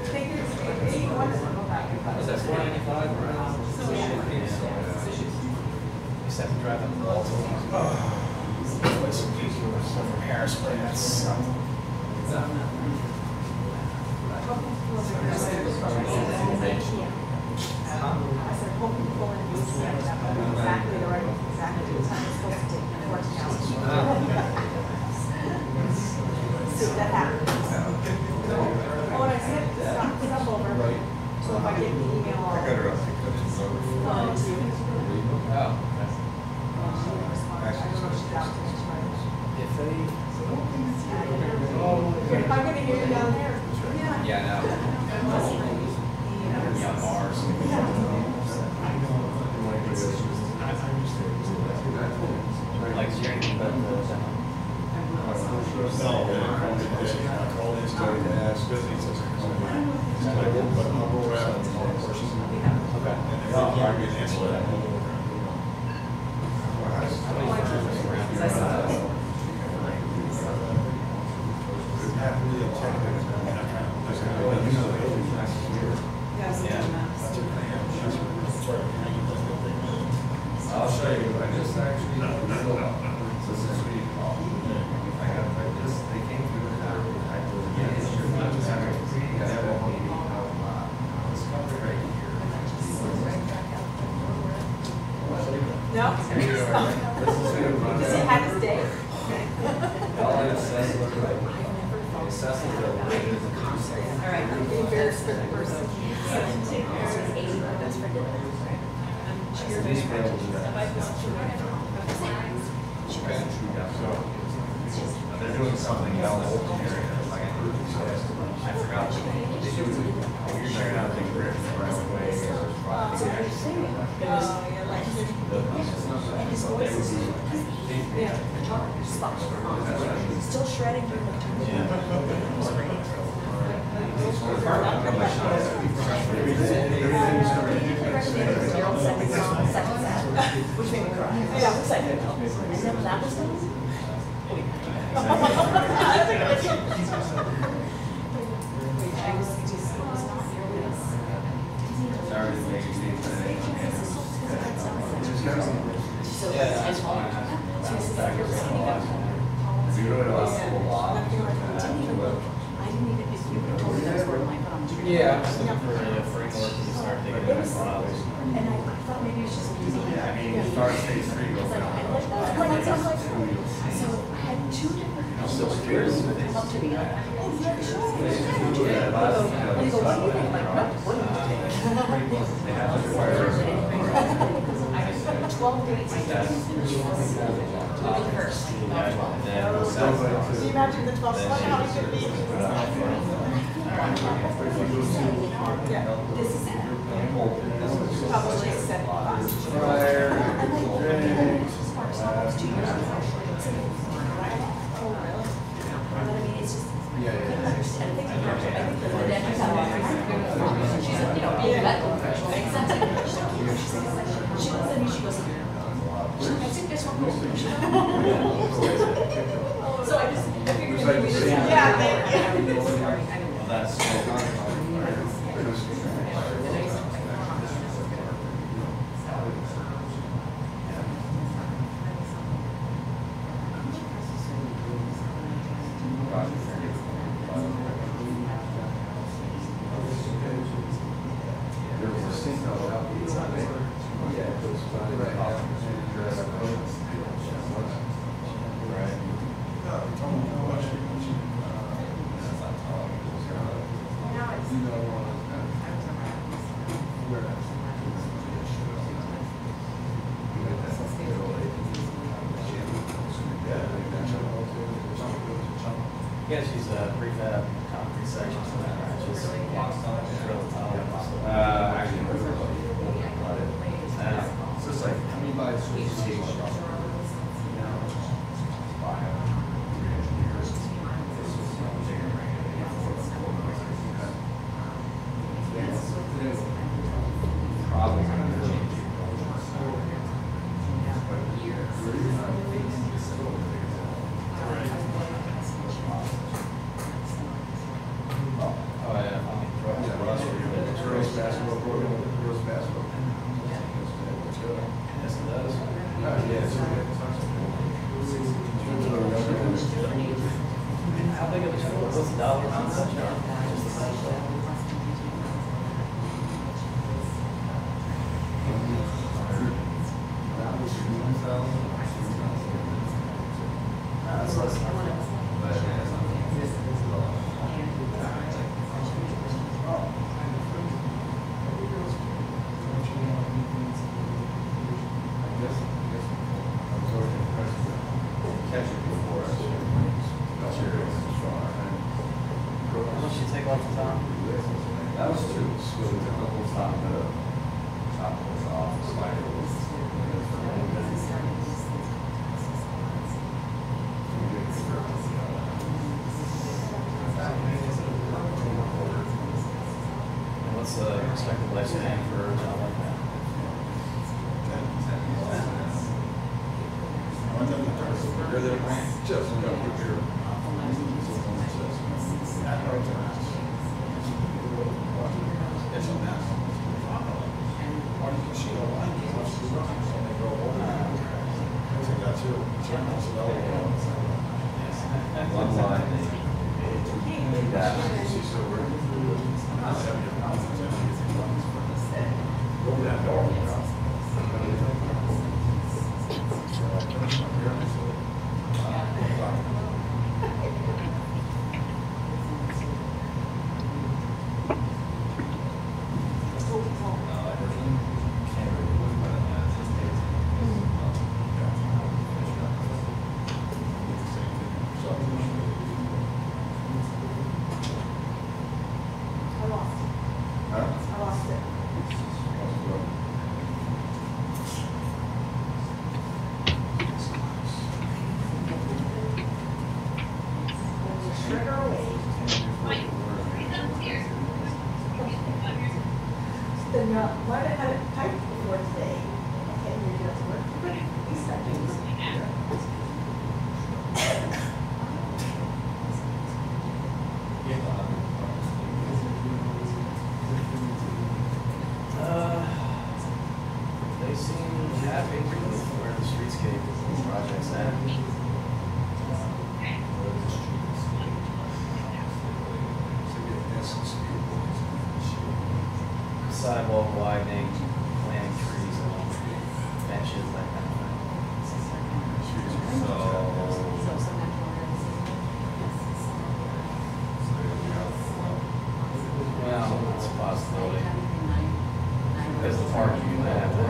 Think it's 81 is what I'm Is that 495? So, yeah. You just have to drive up the wall. From Harrisburg, that's something. I said, hope you pull in a new set, exactly the right, exactly the time it's supposed to take, and it works out. See if that happens. Oh, and I sent stuff over, so if I get the email, I'll. I got her up. To you. Oh. She didn't respond. I don't know if she's out there, she's right. If they. If I'm gonna hear you down there, yeah. Yeah, I know. Yeah, Mars. Like, is there anything about the. I'll show you. I just actually. So since we they came through the No? Does he have his day? All it says look like All right, I'm being very strict person. They're doing something else here, like I forgot what they do. You're checking out the grip right away. Still shredding during the which made me cry. Yeah, looks like it. And then that was done? Yeah, I'm just looking for a framework to start thinking about files. And I thought maybe it's just easy. I mean, as far as phase 3 goes now. So I had 2 different. I'm still curious. Up to me, like, oh, yeah, sure. And he goes, what do you think? Like, what do you think? I 12 days. Moving first. Can you imagine the 12 slot, how it could be? Yeah, this is probably 7 bucks. So I figured it would be this. Yeah, thank you. Yeah, she's a prefab concrete section, so that just walks on it, drill the tile. It's just like, I mean, by association. Probably gonna change. How big of a tool? What's the dollar amount of such? That's less than What should you take off the top? That was two. So we took the whole top was off, slider. And what's the expected lifespan for a job like that? Just a picture. One line. I lost it. Sugar away. Then why did I have it typed before today? Okay, you're just working, but we start doing something. They seem happy with where the streetscape project's at. Sidewalk widening, planting trees, benches, that kind of thing. Well, it's a possibility. Because the parking, you might have to.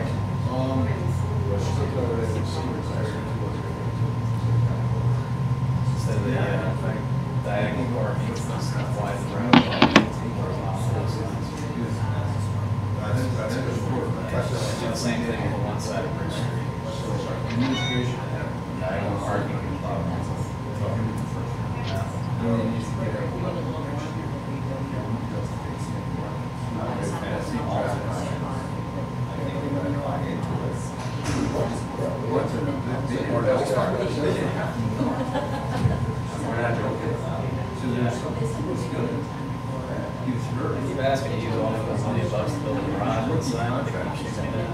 side of Bridge Street. Diagonal parking. Keep asking you, all of us $1 to build a garage with sign, I think I'm shooting that.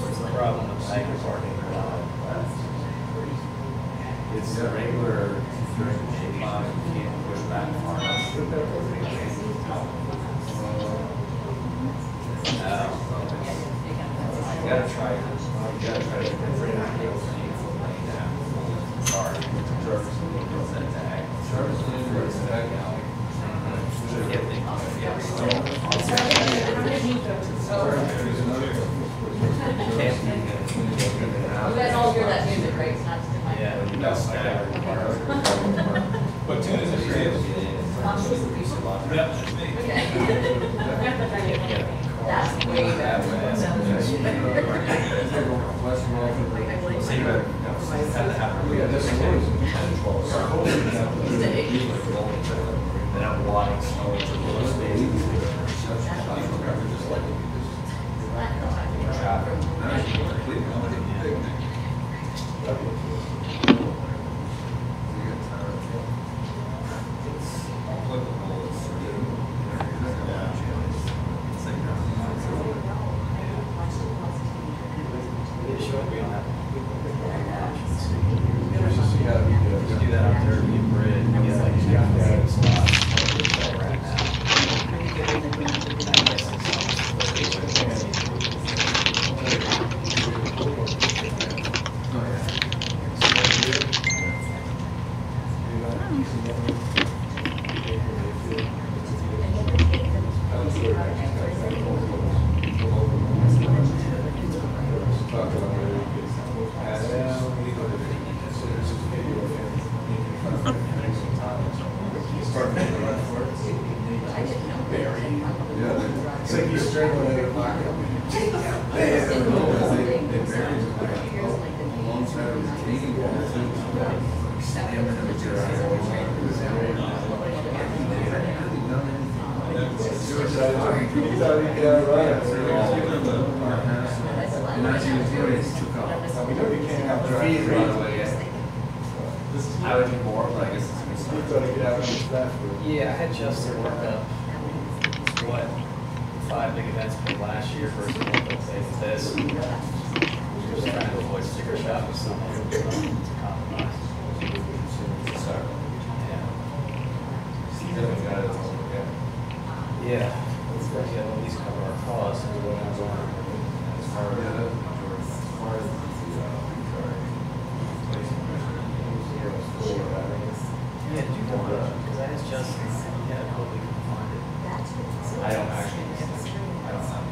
What's the problem with anchor parking? It's a regular, you can't push back far enough. You gotta try to bring it down. Sorry. You guys all hear that music, right? It's not just in my Yeah. What tune is it? That's way better. Then I'm wanting snow to real estate. Do that on Derby Bridge. Right now. It's like you're struggling in a pocket. Alongside of the taking wall too. I would do more, but I guess it's yeah, I had Justin work up what 5 big events from last year versus what this. Just trying to avoid sticker shock with something to compromise. So, yeah, let's at least cover our costs and what I'm going. Yeah, do you know because I asked Justin, yeah, I hope we can find it. I don't actually, I don't have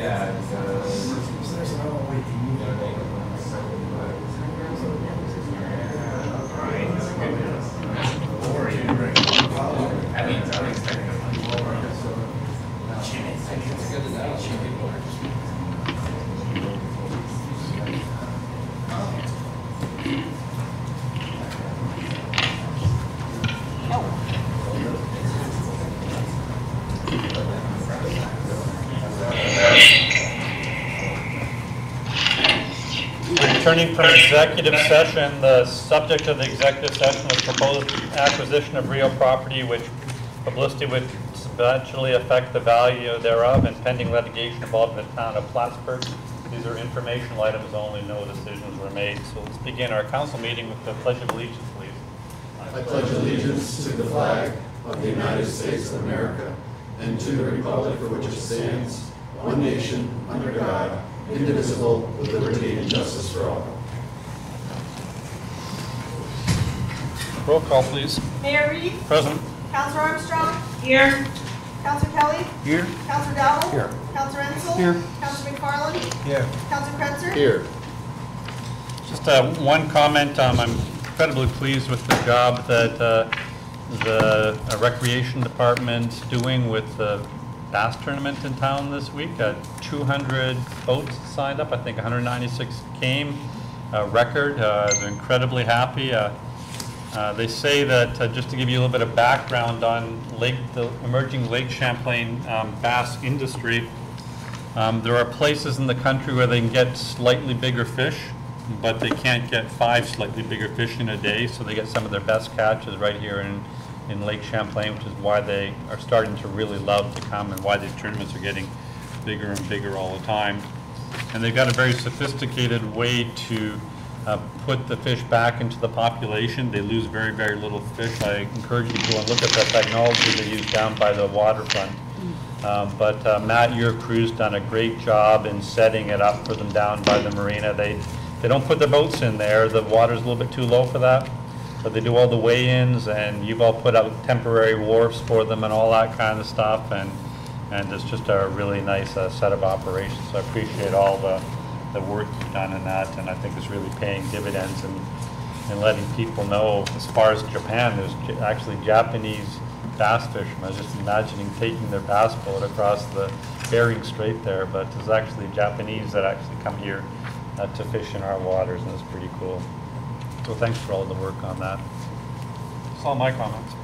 Yeah, there's no way to move it. Returning from executive session, the subject of the executive session was proposed acquisition of real property which publicity would substantially affect the value thereof and pending litigation involving the town of Plattsburgh. These are informational items only, no decisions were made. So let's begin our council meeting with the Pledge of Allegiance, please. I pledge allegiance to the flag of the United States of America and to the republic for which it stands, one nation, under God, indivisible, with liberty and justice for all. Roll call, please. Mayor Reed? Present. Counselor Armstrong? Here. Counselor Kelly? Here. Counselor Dowell? Here. Counselor Ensel? Here. Counselor McFarland? Here. Counselor Kretzer? Here. Just one comment. I'm incredibly pleased with the job that the recreation department's doing with the bass tournament in town this week. 200 boats signed up. I think 196 came. Record. They're incredibly happy. They say that, just to give you a little bit of background on the emerging Lake Champlain bass industry, there are places in the country where they can get slightly bigger fish, but they can't get 5 slightly bigger fish in a day, so they get some of their best catches right here in Lake Champlain, which is why they are starting to really love to come and why these tournaments are getting bigger and bigger all the time. And they've got a very sophisticated way to put the fish back into the population. They lose very, very little fish. I encourage you to go and look at the technology they use down by the waterfront. But Matt, your crew's done a great job in setting it up for them down by the marina. They don't put the boats in there. The water's a little bit too low for that. But they do all the weigh-ins, and you've all put out temporary wharfs for them and all that kind of stuff. And it's just a really nice set of operations. So I appreciate all the work you've done in that, and I think it's really paying dividends and letting people know. As far as Japan, there's actually Japanese bass fishermen. I was just imagining taking their bass boat across the Bering Strait there, but there's actually Japanese that actually come here to fish in our waters, and it's pretty cool. So thanks for all the work on that. That's all my comments.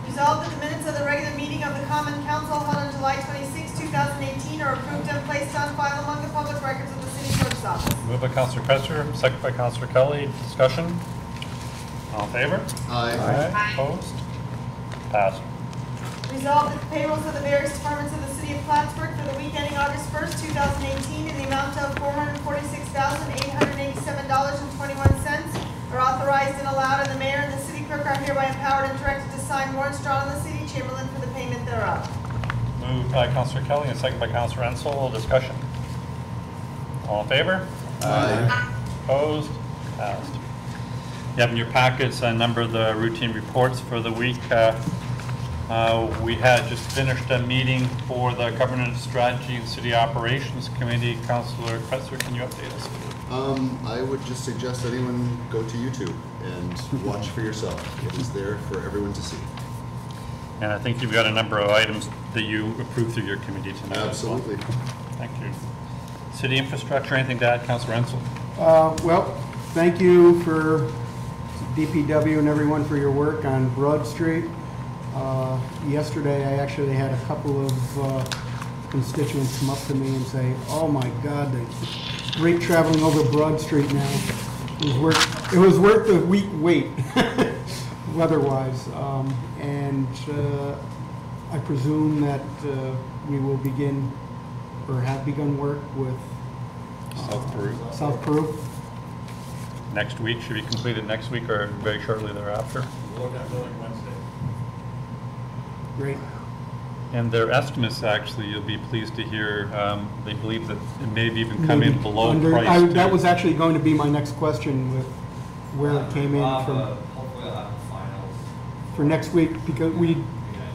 Resolved that the minutes of the regular meeting of the Common Council held on July 26, 2018 are approved and placed on file among the public records of the city clerk's office. Moved by Councilor Kretzer, second by Councilor Kelly. Discussion? All in favor? Aye. Opposed? Passed. Resolved that the payrolls of the various departments of the city of Plattsburgh for the week ending August 1st, 2018 in the amount of $446,887.21 are authorized and allowed, and the mayor and the city clerk are hereby empowered and directed to sign warrants drawn on the city chamberlain for the payment thereof. Moved by Councilor Kelly and second by Councilor Ensel. Discussion? All in favor? Aye. Opposed? Passed. You have in your packets a number of the routine reports for the week. We had just finished a meeting for the Governance Strategy and City Operations Committee. Councilor Kretzer, can you update us? I would just suggest anyone go to YouTube and watch for yourself. It is there for everyone to see. And I think you've got a number of items that you approved through your committee tonight. Absolutely. Thank you. City infrastructure, anything to add, Councilor Ensel? Well, thank you for DPW and everyone for your work on Broad Street. Yesterday, I actually had a couple of constituents come up to me and say, "Oh my God, it's great traveling over Broad Street now. It was worth the week wait, weather-wise." And I presume that we will begin or have begun work with South Peru. South Peru. Next week, should be completed next week or very shortly thereafter. Wednesday. Great. And their estimates, actually, you'll be pleased to hear, they believe that it may have even come in below price. That was actually going to be my next question with where it came in from. Hopefully I'll have the finals. For next week, because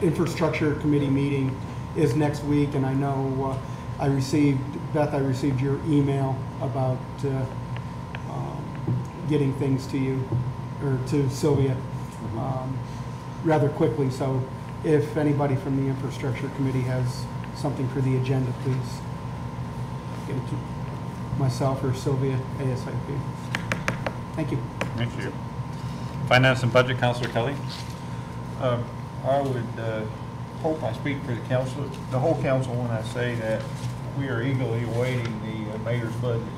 infrastructure committee meeting is next week, and I know I received your email about getting things to you, or to Sylvia, rather quickly. So if anybody from the Infrastructure Committee has something for the agenda, please get it to myself or Sylvia ASAP. Thank you. Thank you. Finance and Budget, Councilor Kelly. I would hope I speak for the council, the whole council, when I say that we are eagerly awaiting the mayor's budgets.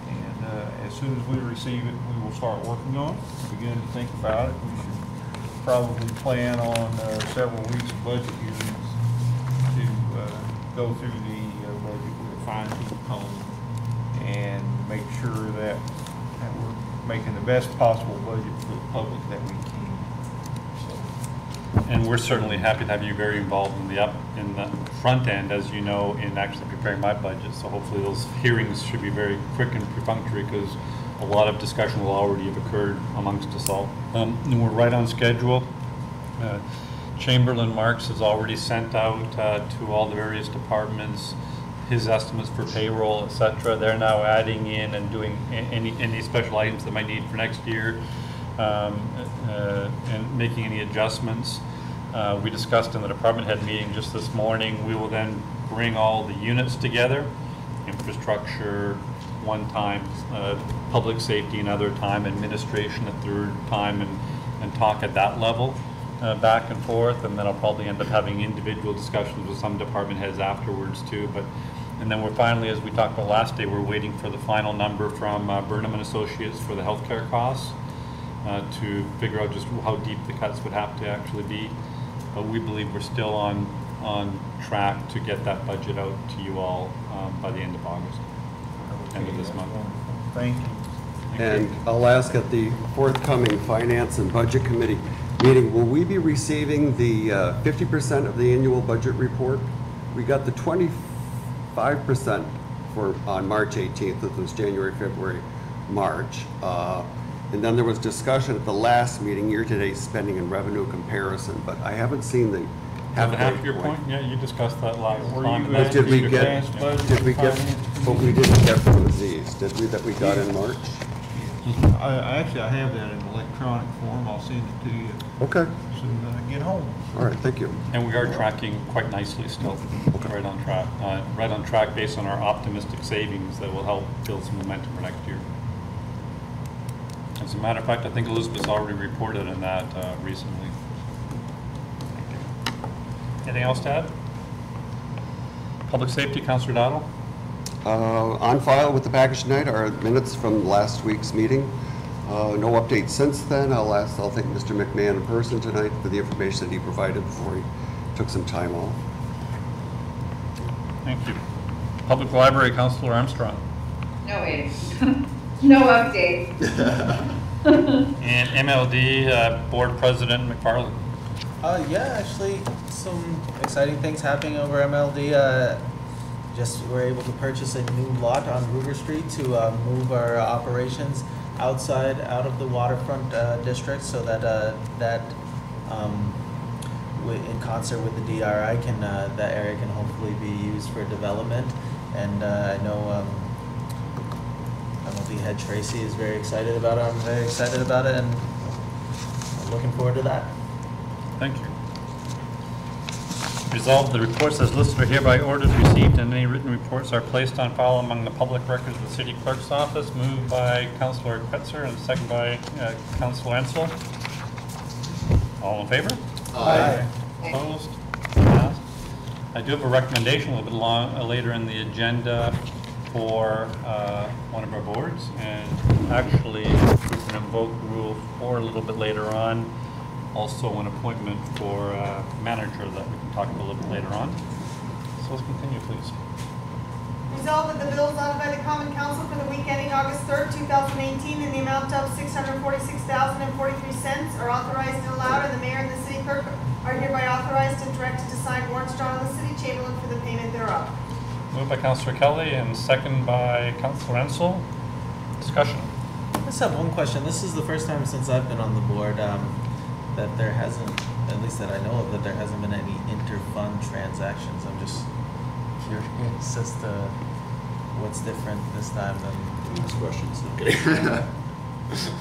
And as soon as we receive it, we will start working on it, begin to think about it. We should probably plan on several weeks of budget hearings to go through the budget with a fine-tooth comb and make sure that we're making the best possible budget for the public that we can. And we're certainly happy to have you very involved in the front end, as you know, in actually preparing my budget. So hopefully those hearings should be very quick and perfunctory, because a lot of discussion will already have occurred amongst us all. And we're right on schedule. Chamberlain Marks has already sent out to all the various departments his estimates for payroll, etc. They're now adding in and doing any special items that might need for next year, and making any adjustments. We discussed in the department head meeting just this morning, we will then bring all the units together, infrastructure one time, public safety another time, administration a third time, and talk at that level back and forth. And then I'll probably end up having individual discussions with some department heads afterwards too. And then we're finally, as we talked about last day, we're waiting for the final number from Burnham and Associates for the healthcare costs to figure out just how deep the cuts would have to actually be. But we believe we're still on track to get that budget out to you all by the end of August, end of this month. Thank you. And I'll ask at the forthcoming Finance and Budget Committee meeting, will we be receiving the 50% of the annual budget report? We got the 25% on March 18th. It was January, February, March. And then there was discussion at the last meeting, year-to-date spending and revenue comparison, but I haven't seen the half-year point. Yeah, you discussed that last time. But did we get, but we didn't get from Aziz, did we, that we got in March? I have that in electronic form. I'll send it to you. Okay. As soon as I get home. All right, thank you. And we are tracking quite nicely still, right on track based on our optimistic savings that will help build some momentum for next year. As a matter of fact, I think Elizabeth's already reported on that recently. Anything else to add? Public Safety, Councilor Dowdle? On file with the package tonight are minutes from last week's meeting. No updates since then. I'll thank Mr. McMahon in person tonight for the information that he provided before he took some time off. Thank you. Public Library, Councilor Armstrong? No, wait. No update. And MLD Board President McFarland? Yeah, actually, some exciting things happening over MLD. Just we're able to purchase a new lot on Ruger Street to move our operations out of the waterfront district, so that in concert with the DRI, that area can hopefully be used for development. And I know MLD head Tracy is very excited about it. I'm very excited about it, and I'm looking forward to that. Thank you. Resolved, the reports as listed are hereby ordered, received, and any written reports are placed on file among the public records of the City Clerk's office. Moved by Councilor Quetzer and second by Councilor Ansel. All in favor? Aye. Opposed? Passed. I do have a recommendation a little bit later in the agenda for one of our boards, and actually we can invoke Rule 4 a little bit later on. Also an appointment for manager that we can talk about a little bit later on. So let's continue, please. Resolved that the bills offered by the Common Council for the week ending August 3rd, 2018 in the amount of $646,043 are authorized and allowed, and the mayor and the city clerk are hereby authorized and directed to sign warrants drawn on the city Chamberlain for the payment thereof. Moved by Councilor Kelly and second by Councilor Ansel. Discussion. I just have one question. This is the first time since I've been on the board that there hasn't, at least that I know of, that there hasn't been any inter-fund transactions. I'm just curious. It's just what's different this time than Ask questions. No kidding. It's just,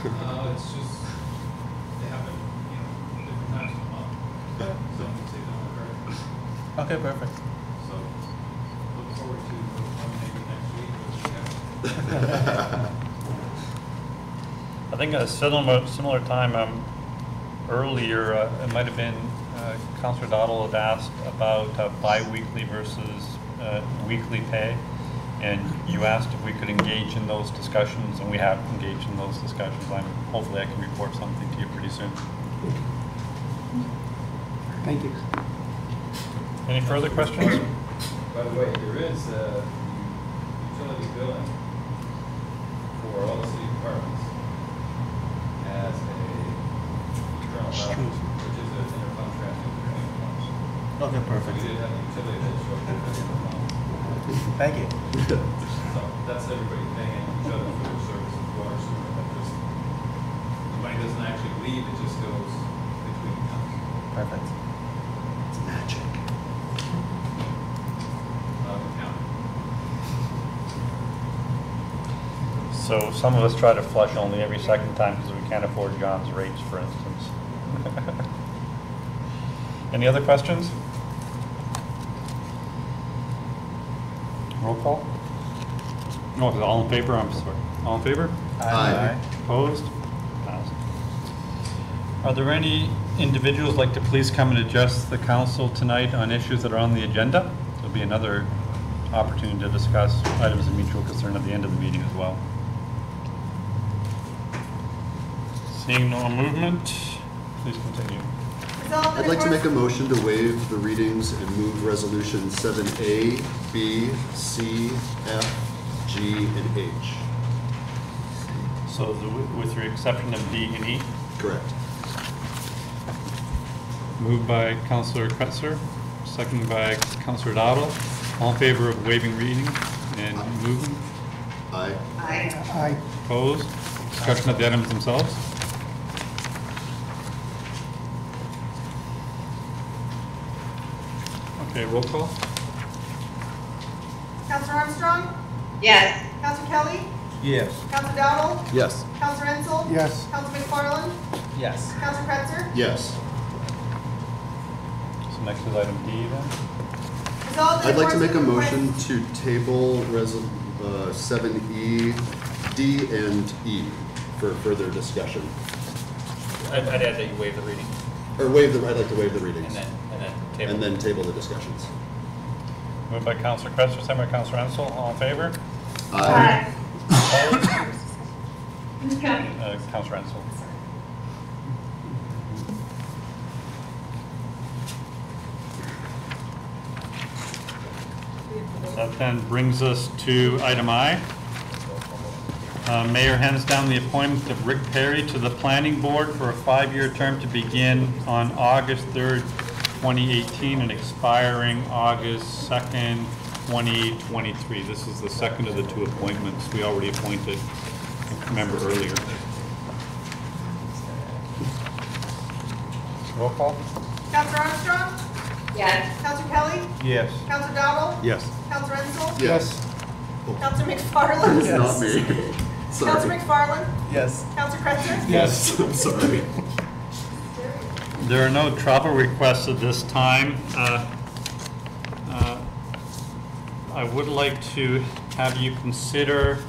they happen, in different times of the month. So I'm gonna say no, right? Okay, perfect. So look forward to one maybe next week. I think a similar time earlier, it might have been Councilor Dottle had asked about bi-weekly versus weekly pay. And you asked if we could engage in those discussions, and we have engaged in those discussions. Hopefully I can report something to you pretty soon. Thank you. Any further questions? By the way, there is utility billing for all the city departments as a external balance, which is an intercontract between the ones. Okay, perfect. We did have a utility that showed up at the end of the month. Thank you. So that's everybody paying each other for their services, water, sewer, electricity. The money doesn't actually leave, it just goes between accounts. Perfect. It's magic. Accounting. So some of us try to flush only every second time because we can't afford John's rates, for instance. Any other questions? Roll call? No, all in favor? I'm sorry. All in favor? Aye. Opposed? Passed. Are there any individuals like to please come and address the council tonight on issues that are on the agenda? There'll be another opportunity to discuss items of mutual concern at the end of the meeting as well. Seeing no movement, please continue. I'd like to make a motion to waive the readings and move resolution 7A, B, C, F, G, and H. So with the exception of D and E? Correct. Moved by Councillor Kretzer, seconded by Councillor Dowdle. All in favor of waiving reading and moving? Aye. Aye. Aye. Opposed? Discussion of the items themselves? Okay, roll call. Counselor Armstrong? Yes. Counselor Kelly? Yes. Counselor Dowdle? Yes. Counselor Ensel? Yes. Counselor McFarland? Yes. Counselor Kretzer? Yes. So next is item D then. Resolved that I'd like to make a according motion to table 7E, D, and E for further discussion. I'd add that you waive the reading Or I'd like to waive the readings. And then table the discussions. Moved by Councillor Kretzer, seconded by Councillor Ensel. All in favor? Aye. Opposed? Who's counting? Councillor Ensel. That then brings us to item I. Mayor hands down the appointment of Rick Perry to the Planning Board for a 5-year term to begin on August 3rd, 2018 and expiring August 2nd, 2023. This is the second of the two appointments. We already appointed a member earlier. Roll call? Counselor Armstrong? Yes. Counselor Kelly? Yes. Counselor Dowdle? Yes. Counselor Ensel? Yes. Counselor McFarland? It's not me. Counselor Sorry. McFarland? Yes. Counselor Kretzer? Yes. I'm sorry. There are no travel requests at this time. I would like to have you consider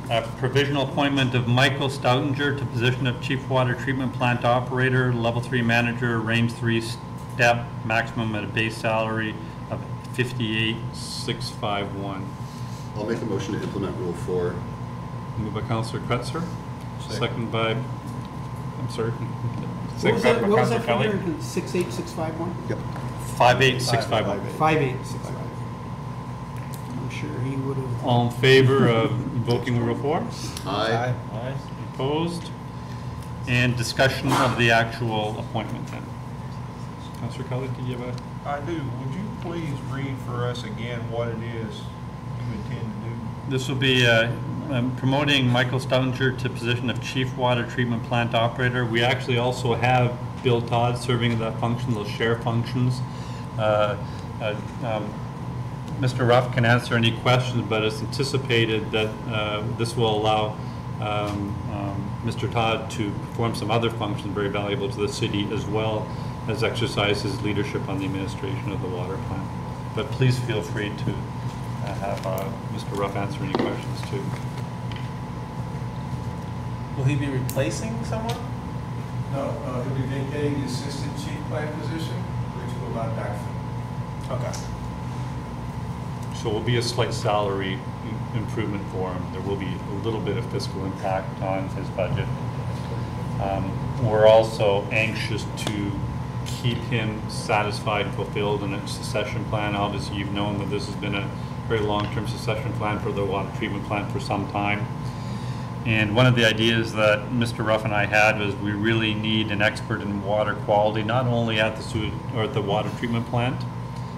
a provisional appointment of Michael Stoutinger to position of Chief Water Treatment Plant Operator, Level 3 Manager, Range 3 Step, maximum at a base salary of $58,651. I'll make a motion to implement Rule 4. Moved by Councillor Kretzer, second by, I'm sorry. What was that, Kelly. 68651? Yep. 58651. 5865. I'm sure he would have. All in favor of invoking Rule 4? Aye. Aye. Opposed? And discussion of the actual appointment then. Councillor Kelly, do you have a? I do. Would you please read for us again what it is you intend to do? This will be promoting Michael Stoutinger to position of Chief Water Treatment Plant Operator. We actually also have Bill Todd serving that function, those share functions. Mr. Ruff can answer any questions, but it's anticipated that this will allow Mr. Todd to perform some other functions very valuable to the city, as well as exercise his leadership on the administration of the water plant. But please feel free to have Mr. Ruff answer any questions too. Will he be replacing someone? No, he'll be vacating the assistant chief plant position, which will not backfill. Okay. So it will be a slight salary improvement for him. There will be a little bit of fiscal impact on his budget. We're also anxious to keep him satisfied and fulfilled in a succession plan. Obviously, you've known that this has been a very long-term succession plan for the water treatment plant for some time. And one of the ideas that Mr. Ruff and I had was we really need an expert in water quality, not only at the sewage or at the water treatment plant,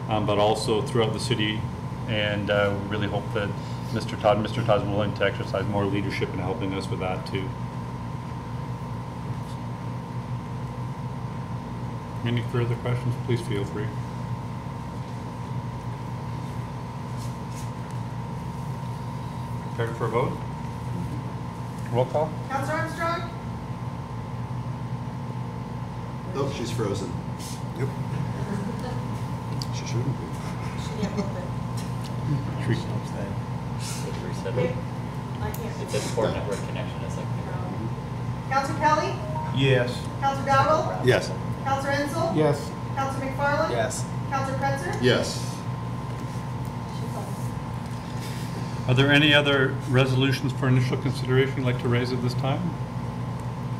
but also throughout the city. And we really hope that Mr. Todd's willing to exercise more leadership in helping us with that too. Any further questions, please feel free. Prepared for a vote? Roll call? Counselor Armstrong? Oh, she's frozen. Yep. She shouldn't be. Tree. Reset Okay. it. I can't. It's a poor network connection, it's like. Counselor Kelly? Yes. Counselor Dowdle? Yes. Counselor Ensel? Yes. Counselor McFarland? Yes. Counselor Kretzer? Yes. Are there any other resolutions for initial consideration you'd like to raise at this time?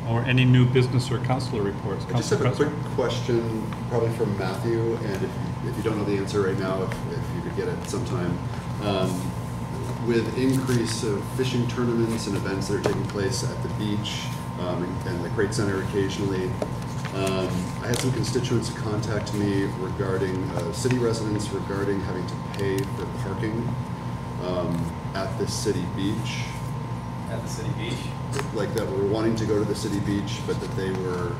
Or any new business or councilor reports? I just have a Councilor quick question, probably from Matthew, and if you don't know the answer right now, if you could get it sometime. With increase of fishing tournaments and events that are taking place at the beach and the Crate Center occasionally, I had some constituents contact me regarding city residents regarding having to pay for parking at the city beach. At the city beach? Like that were wanting to go to the city beach, but that they were,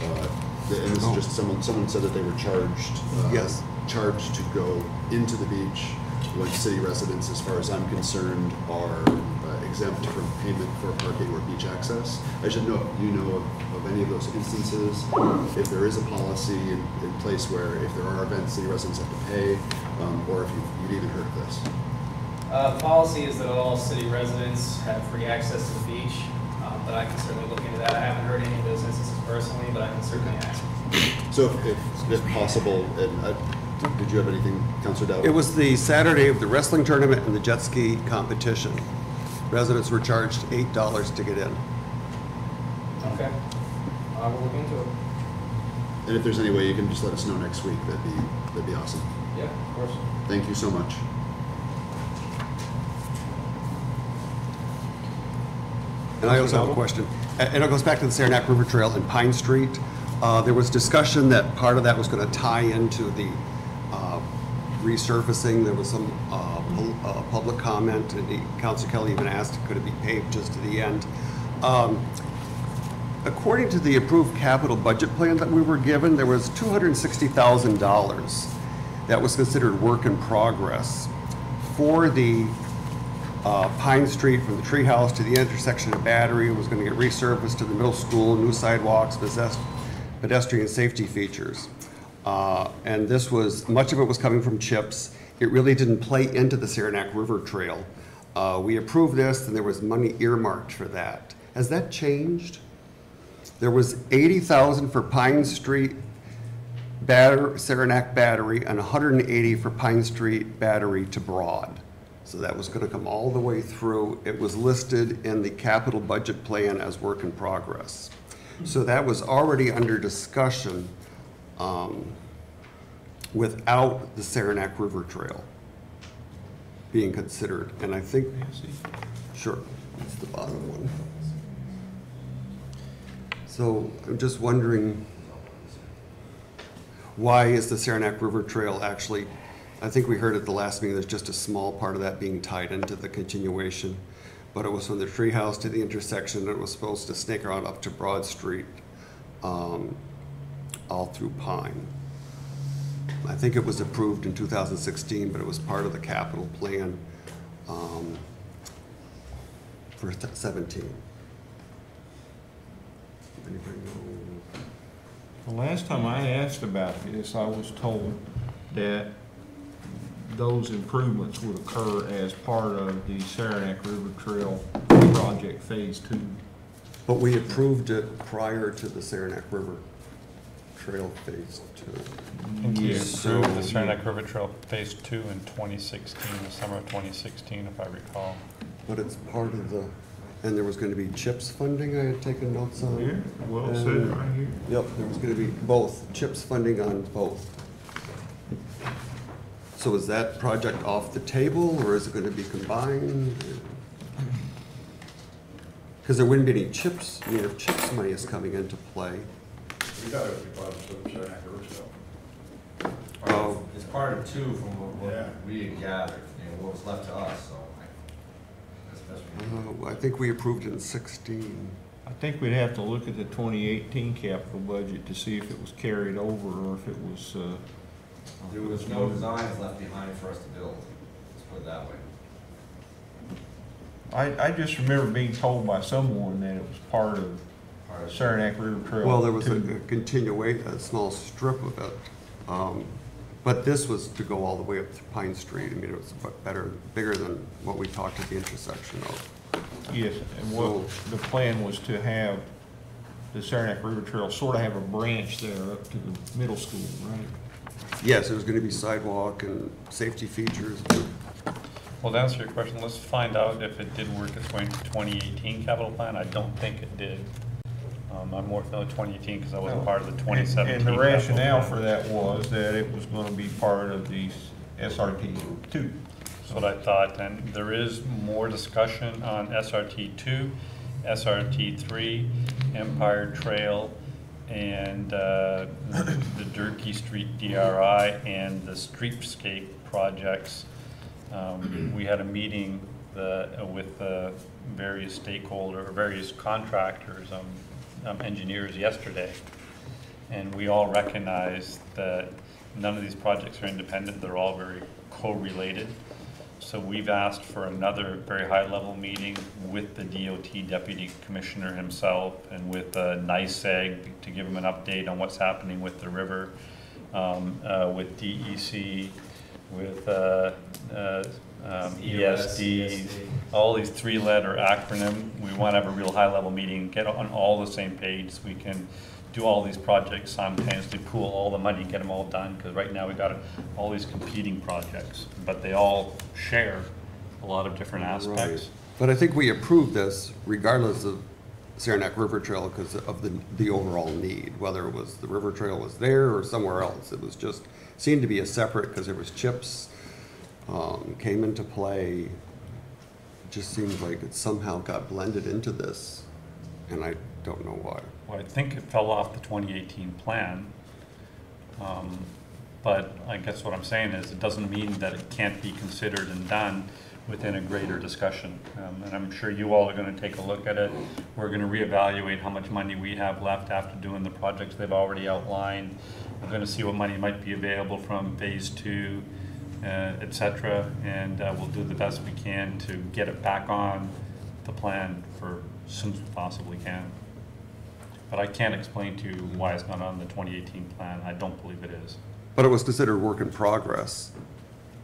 and this is just someone said that they were charged. Yes. Charged to go into the beach, when city residents, as far as I'm concerned, are exempt from payment for parking or beach access. I should know if you know of any of those instances, if there is a policy in place where if there are events, city residents have to pay, or if you've even heard of this. The policy is that all city residents have free access to the beach, but I can certainly look into that. I haven't heard any of those instances personally, but I can certainly ask. So if possible, and did you have anything, Councilor Dowd? It was the Saturday of the wrestling tournament and the jet ski competition. Residents were charged $8 to get in. Okay. I will look into it. And if there's any way you can just let us know next week, that'd be awesome. Yeah, of course. Thank you so much. And I also have a question. And it goes back to the Saranac River Trail and Pine Street. There was discussion that part of that was going to tie into the resurfacing. There was some public comment, and Councilor Kelly even asked, could it be paved just to the end? According to the approved capital budget plan that we were given, there was $260,000 that was considered work in progress for the Pine Street from the treehouse to the intersection of Battery. It was going to get resurfaced to the middle school, new sidewalks, pedestrian safety features. And this was, much of it was coming from CHIPS. It really didn't play into the Saranac River Trail. We approved this and there was money earmarked for that. Has that changed? There was $80,000 for Pine Street Saranac Battery and $180 for Pine Street Battery to Broad. So that was going to come all the way through. It was listed in the capital budget plan as work in progress. So that was already under discussion without the Saranac River Trail being considered. And I think, sure, that's the bottom one. So I'm just wondering, why is the Saranac River Trail actually, I think we heard at the last meeting, there's just a small part of that being tied into the continuation. But it was from the treehouse to the intersection, and it was supposed to snake around up to Broad Street, all through Pine. I think it was approved in 2016, but it was part of the capital plan for 17. Anybody know? The last time I asked about this, I was told that those improvements would occur as part of the Saranac River Trail project Phase 2. But we approved it prior to the Saranac River Trail Phase 2. I think we approved the Saranac River Trail Phase 2 in 2016, the summer of 2016, if I recall. But it's part of the, and there was going to be CHIPS funding, I had taken notes on. Yeah, well said right here. Yep, there was going to be both, CHIPS funding on both. So is that project off the table, or is it going to be combined? Because there wouldn't be any CHIPS, I mean, if CHIPS money is coming into play. We thought it would be part of the Saranac River Trail. Oh. It's part of 2 from what we had gathered, what was left to us, so that's the best we can. I think we approved it in 16. I think we'd have to look at the 2018 capital budget to see if it was carried over or if it was. There was no designs left behind for us to build, let's put it that way. I just remember being told by someone that it was part of Saranac River Trail. Well, there was a continuation, a small strip of it. But this was to go all the way up to Pine Street. I mean, it was bigger than what we talked at the intersection of. Yes, and what the plan was to have the Saranac River Trail sort of have a branch there up to the middle school, right? Yes, there was going to be sidewalk and safety features. Well, to answer your question, let's find out if it did work its way into 2018 capital plan. I don't think it did. I'm more familiar with 2018 because I wasn't part of the 2017. And the rationale for that was that it was going to be part of the SRT 2. That's what I thought, and there is more discussion on SRT 2, SRT 3, Empire Trail, and the Durkee Street DRI, and the streetscape projects. We had a meeting with various stakeholders, various contractors, engineers yesterday, and we all recognize that none of these projects are independent. They're all very co-related. So we've asked for another very high-level meeting with the DOT Deputy Commissioner himself and with NYSEG to give him an update on what's happening with the river, with DEC, with ESD, all these 3-letter acronym. We want to have a real high-level meeting, get on all the same page so we can do all these projects simultaneously, pool all the money, get them all done, because right now we've got all these competing projects, but they all share a lot of different aspects. Right. But I think we approved this regardless of Saranac River Trail because of the overall need, whether it was the river trail was there or somewhere else. It was just, seemed to be a separate, because there was CHIPS, came into play. It just seems like it somehow got blended into this, and I don't know why. Well, I think it fell off the 2018 plan, but I guess what I'm saying is it doesn't mean that it can't be considered and done within a greater discussion. And I'm sure you all are going to take a look at it. We're going to reevaluate how much money we have left after doing the projects they've already outlined. We're going to see what money might be available from Phase 2, etc. And we'll do the best we can to get it back on the plan for as soon as we possibly can. But I can't explain to you why it's not on the 2018 plan. I don't believe it is. But it was considered work in progress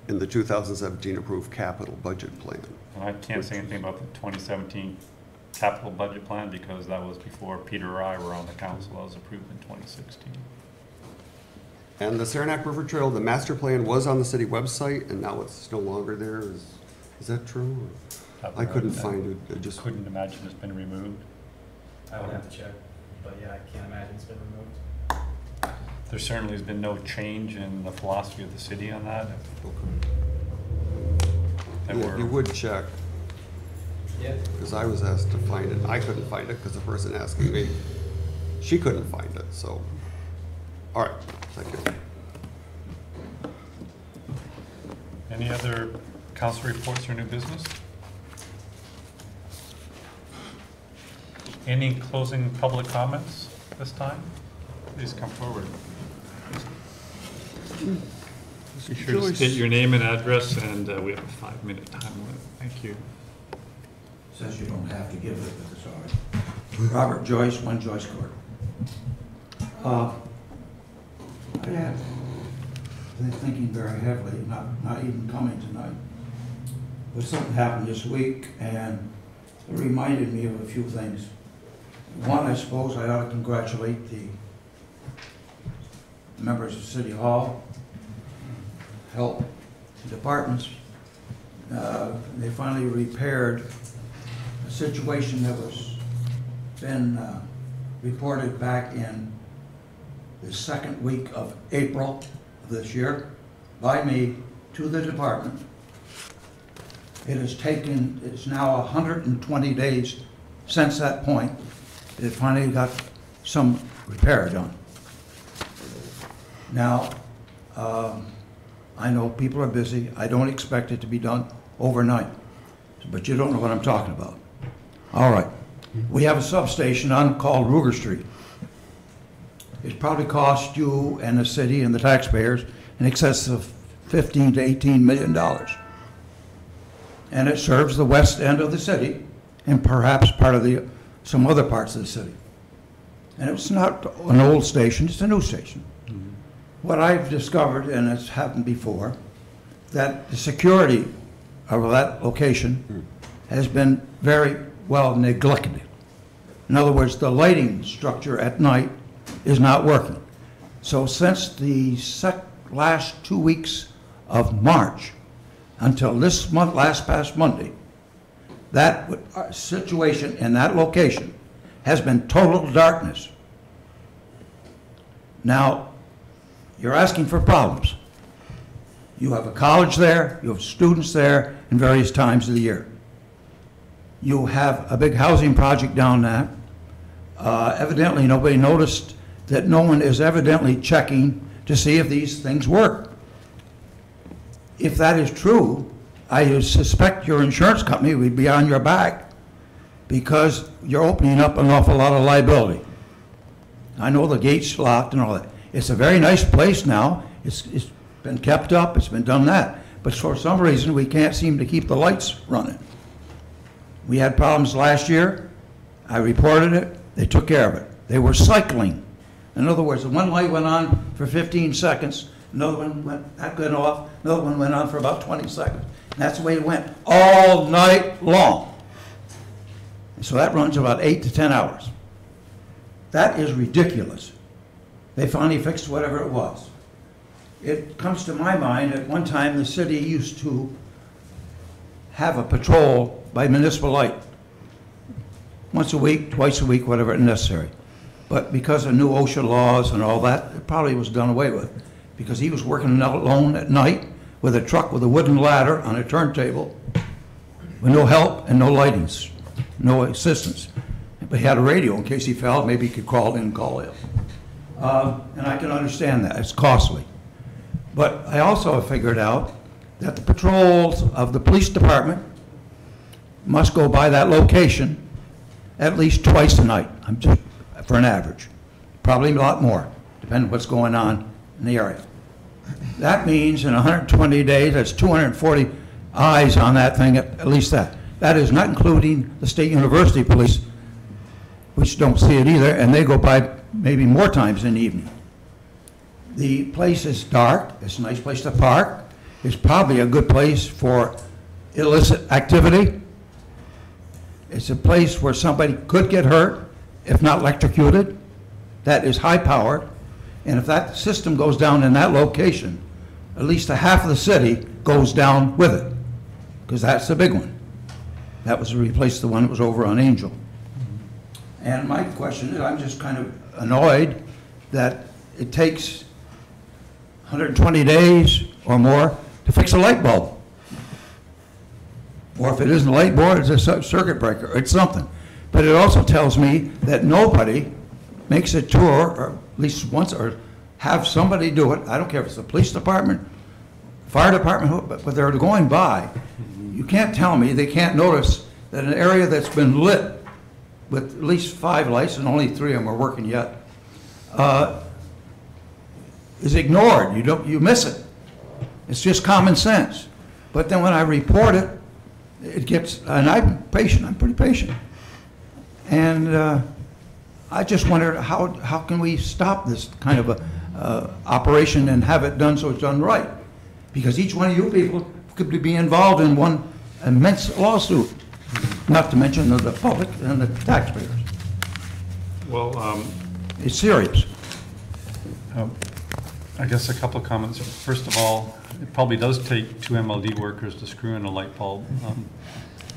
in the 2017 approved capital budget plan. And I can't say anything about the 2017 capital budget plan because that was before Peter or I were on the council. That was approved in 2016. And the Saranac River Trail, the master plan was on the city website, and now it's no longer there. Is that true? I couldn't find it. I just couldn't imagine it's been removed. I would have to check, but yeah, I can't imagine it's been removed. There certainly has been no change in the philosophy of the city on that. Yeah, you would check. Yeah. Because I was asked to find it. I couldn't find it because the person asking me, she couldn't find it. So, all right, thank you. Any other council reports or new business? Any closing public comments this time? Please come forward. Be sure to state your name and address, and we have a 5-minute time limit. Thank you. Says you don't have to give it, but it's all right. Robert Joyce, 1 Joyce Court. I had been thinking very heavily, not even coming tonight, but something happened this week, and it reminded me of a few things. One, I suppose I ought to congratulate the members of City Hall, help departments. They finally repaired a situation that was been reported back in the second week of April of this year by me to the department. It's now 120 days since that point. It finally got some repair done. Now, I know people are busy. I don't expect it to be done overnight, but you don't know what I'm talking about. All right. We have a substation on called Ruger Street. It probably cost you and the city and the taxpayers in excess of $15 to $18 million. And it serves the west end of the city and perhaps part of some other parts of the city. And it's not an old station, it's a new station. What I've discovered, and it's happened before, that the security of that location has been very well neglected. In other words, the lighting structure at night is not working. So since the last 2 weeks of March until this month, last past Monday, that situation in that location has been total darkness. Now, you're asking for problems. You have a college there, you have students there in various times of the year. You have a big housing project down there. Evidently, nobody noticed that no one is evidently checking to see if these things work. If that is true, I suspect your insurance company would be on your back because you're opening up an awful lot of liability. I know the gate's locked and all that. It's a very nice place now. It's been kept up, it's been done that. But for some reason, we can't seem to keep the lights running. We had problems last year. I reported it. They took care of it. They were cycling. In other words, one light went on for 15 seconds, another one went off, another one went on for about 20 seconds. And that's the way it went all night long. And so that runs about 8 to 10 hours. That is ridiculous. They finally fixed whatever it was. It comes to my mind, at one time the city used to have a patrol by municipal light. Once a week, twice a week, whatever necessary. But because of new OSHA laws and all that, it probably was done away with. Because he was working alone at night with a truck with a wooden ladder on a turntable with no help and no lightings, no assistance. But he had a radio in case he fell, maybe he could call in and call in. And I can understand that, it's costly. But I also have figured out that the patrols of the police department must go by that location at least twice a night, for an average. Probably a lot more, depending on what's going on in the area. That means in 120 days, that's 240 eyes on that thing, at least that. That is not including the State University police, which don't see it either, and they go by maybe more times in the evening. The place is dark, it's a nice place to park, it's probably a good place for illicit activity. It's a place where somebody could get hurt, if not electrocuted. That is high powered, and if that system goes down in that location, at least a half of the city goes down with it, because that's the big one. That was to replace the one that was over on Angel. And my question is, I'm just kind of annoyed that it takes 120 days or more to fix a light bulb. Or if it isn't a light bulb, it's a circuit breaker, it's something. But it also tells me that nobody makes a tour, or at least once, or have somebody do it. I don't care if it's the police department, fire department, but they're going by. You can't tell me they can't notice that an area that's been lit with at least 5 lights, and only 3 of them are working yet, is ignored. You miss it. It's just common sense. But then when I report it, it gets, and I'm patient, I'm pretty patient. And I just wondered, how can we stop this kind of a operation and have it done so it's done right? Because each one of you people could be involved in one immense lawsuit, not to mention the public and the taxpayers. Well, it's serious. I guess a couple of comments. First of all, it probably does take 2 MLD workers to screw in a light bulb.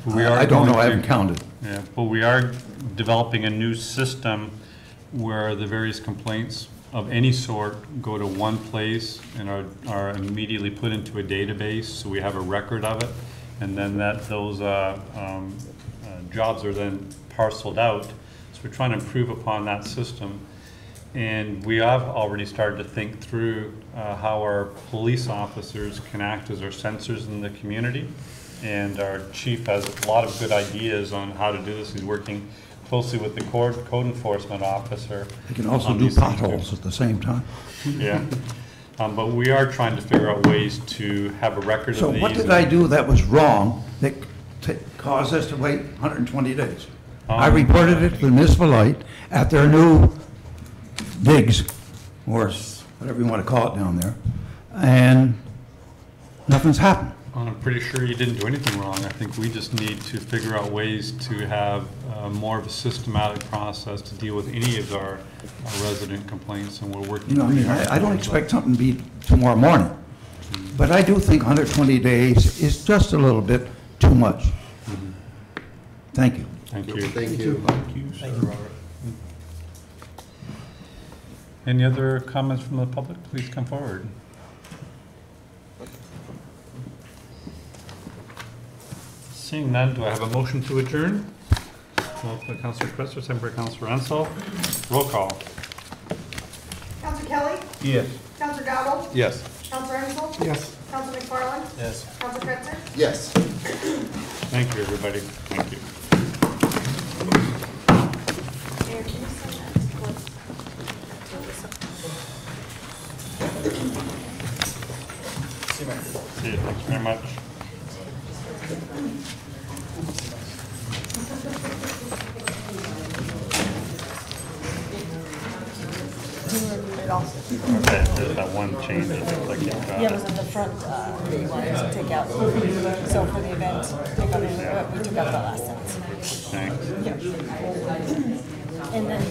I don't know, I haven't counted. Yeah, but we are developing a new system where the various complaints of any sort go to one place and are immediately put into a database, so we have a record of it, and then those jobs are then parceled out. So we're trying to improve upon that system. And we have already started to think through how our police officers can act as our sensors in the community. And our chief has a lot of good ideas on how to do this. He's working closely with the code enforcement officer. They can also do potholes at the same time. Yeah. But we are trying to figure out ways to have a record So of these. what did I do that was wrong that caused us to wait 120 days? I reported it to the municipal light at their new digs, or whatever you want to call it down there, and nothing's happened. Well, I'm pretty sure you didn't do anything wrong. I think we just need to figure out ways to have more of a systematic process to deal with any of our resident complaints, and we're working. You know, I mean, I don't expect something to be tomorrow morning, but I do think 120 days is just a little bit too much. Thank you. Thank you. Thank you. Thank you, Robert. Any other comments from the public? Please come forward. Seeing none, do I have a motion to adjourn? Moved by Councillor Cresser, second by Councillor Ansell. Roll call. Counselor Kelly? Yes. Counselor Dowdle? Yes. Counselor Ansel? Yes. Counselor McFarland? Yes. Counselor Cretzer? Yes. Thank you, everybody. Thank you. See you. Thanks very much. Okay, there's that one change that looks like you've got. Yeah, it was in the front that you wanted to take out. So for the event, we took out the last sentence. Thanks. And then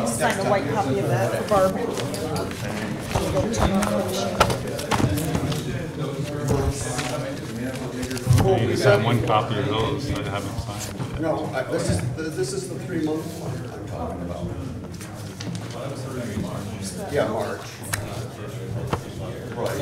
sign a white copy of that for Barb. You got one copy of those that I haven't signed. No, this is the 3-month one I'm talking about. Yeah, March. Right.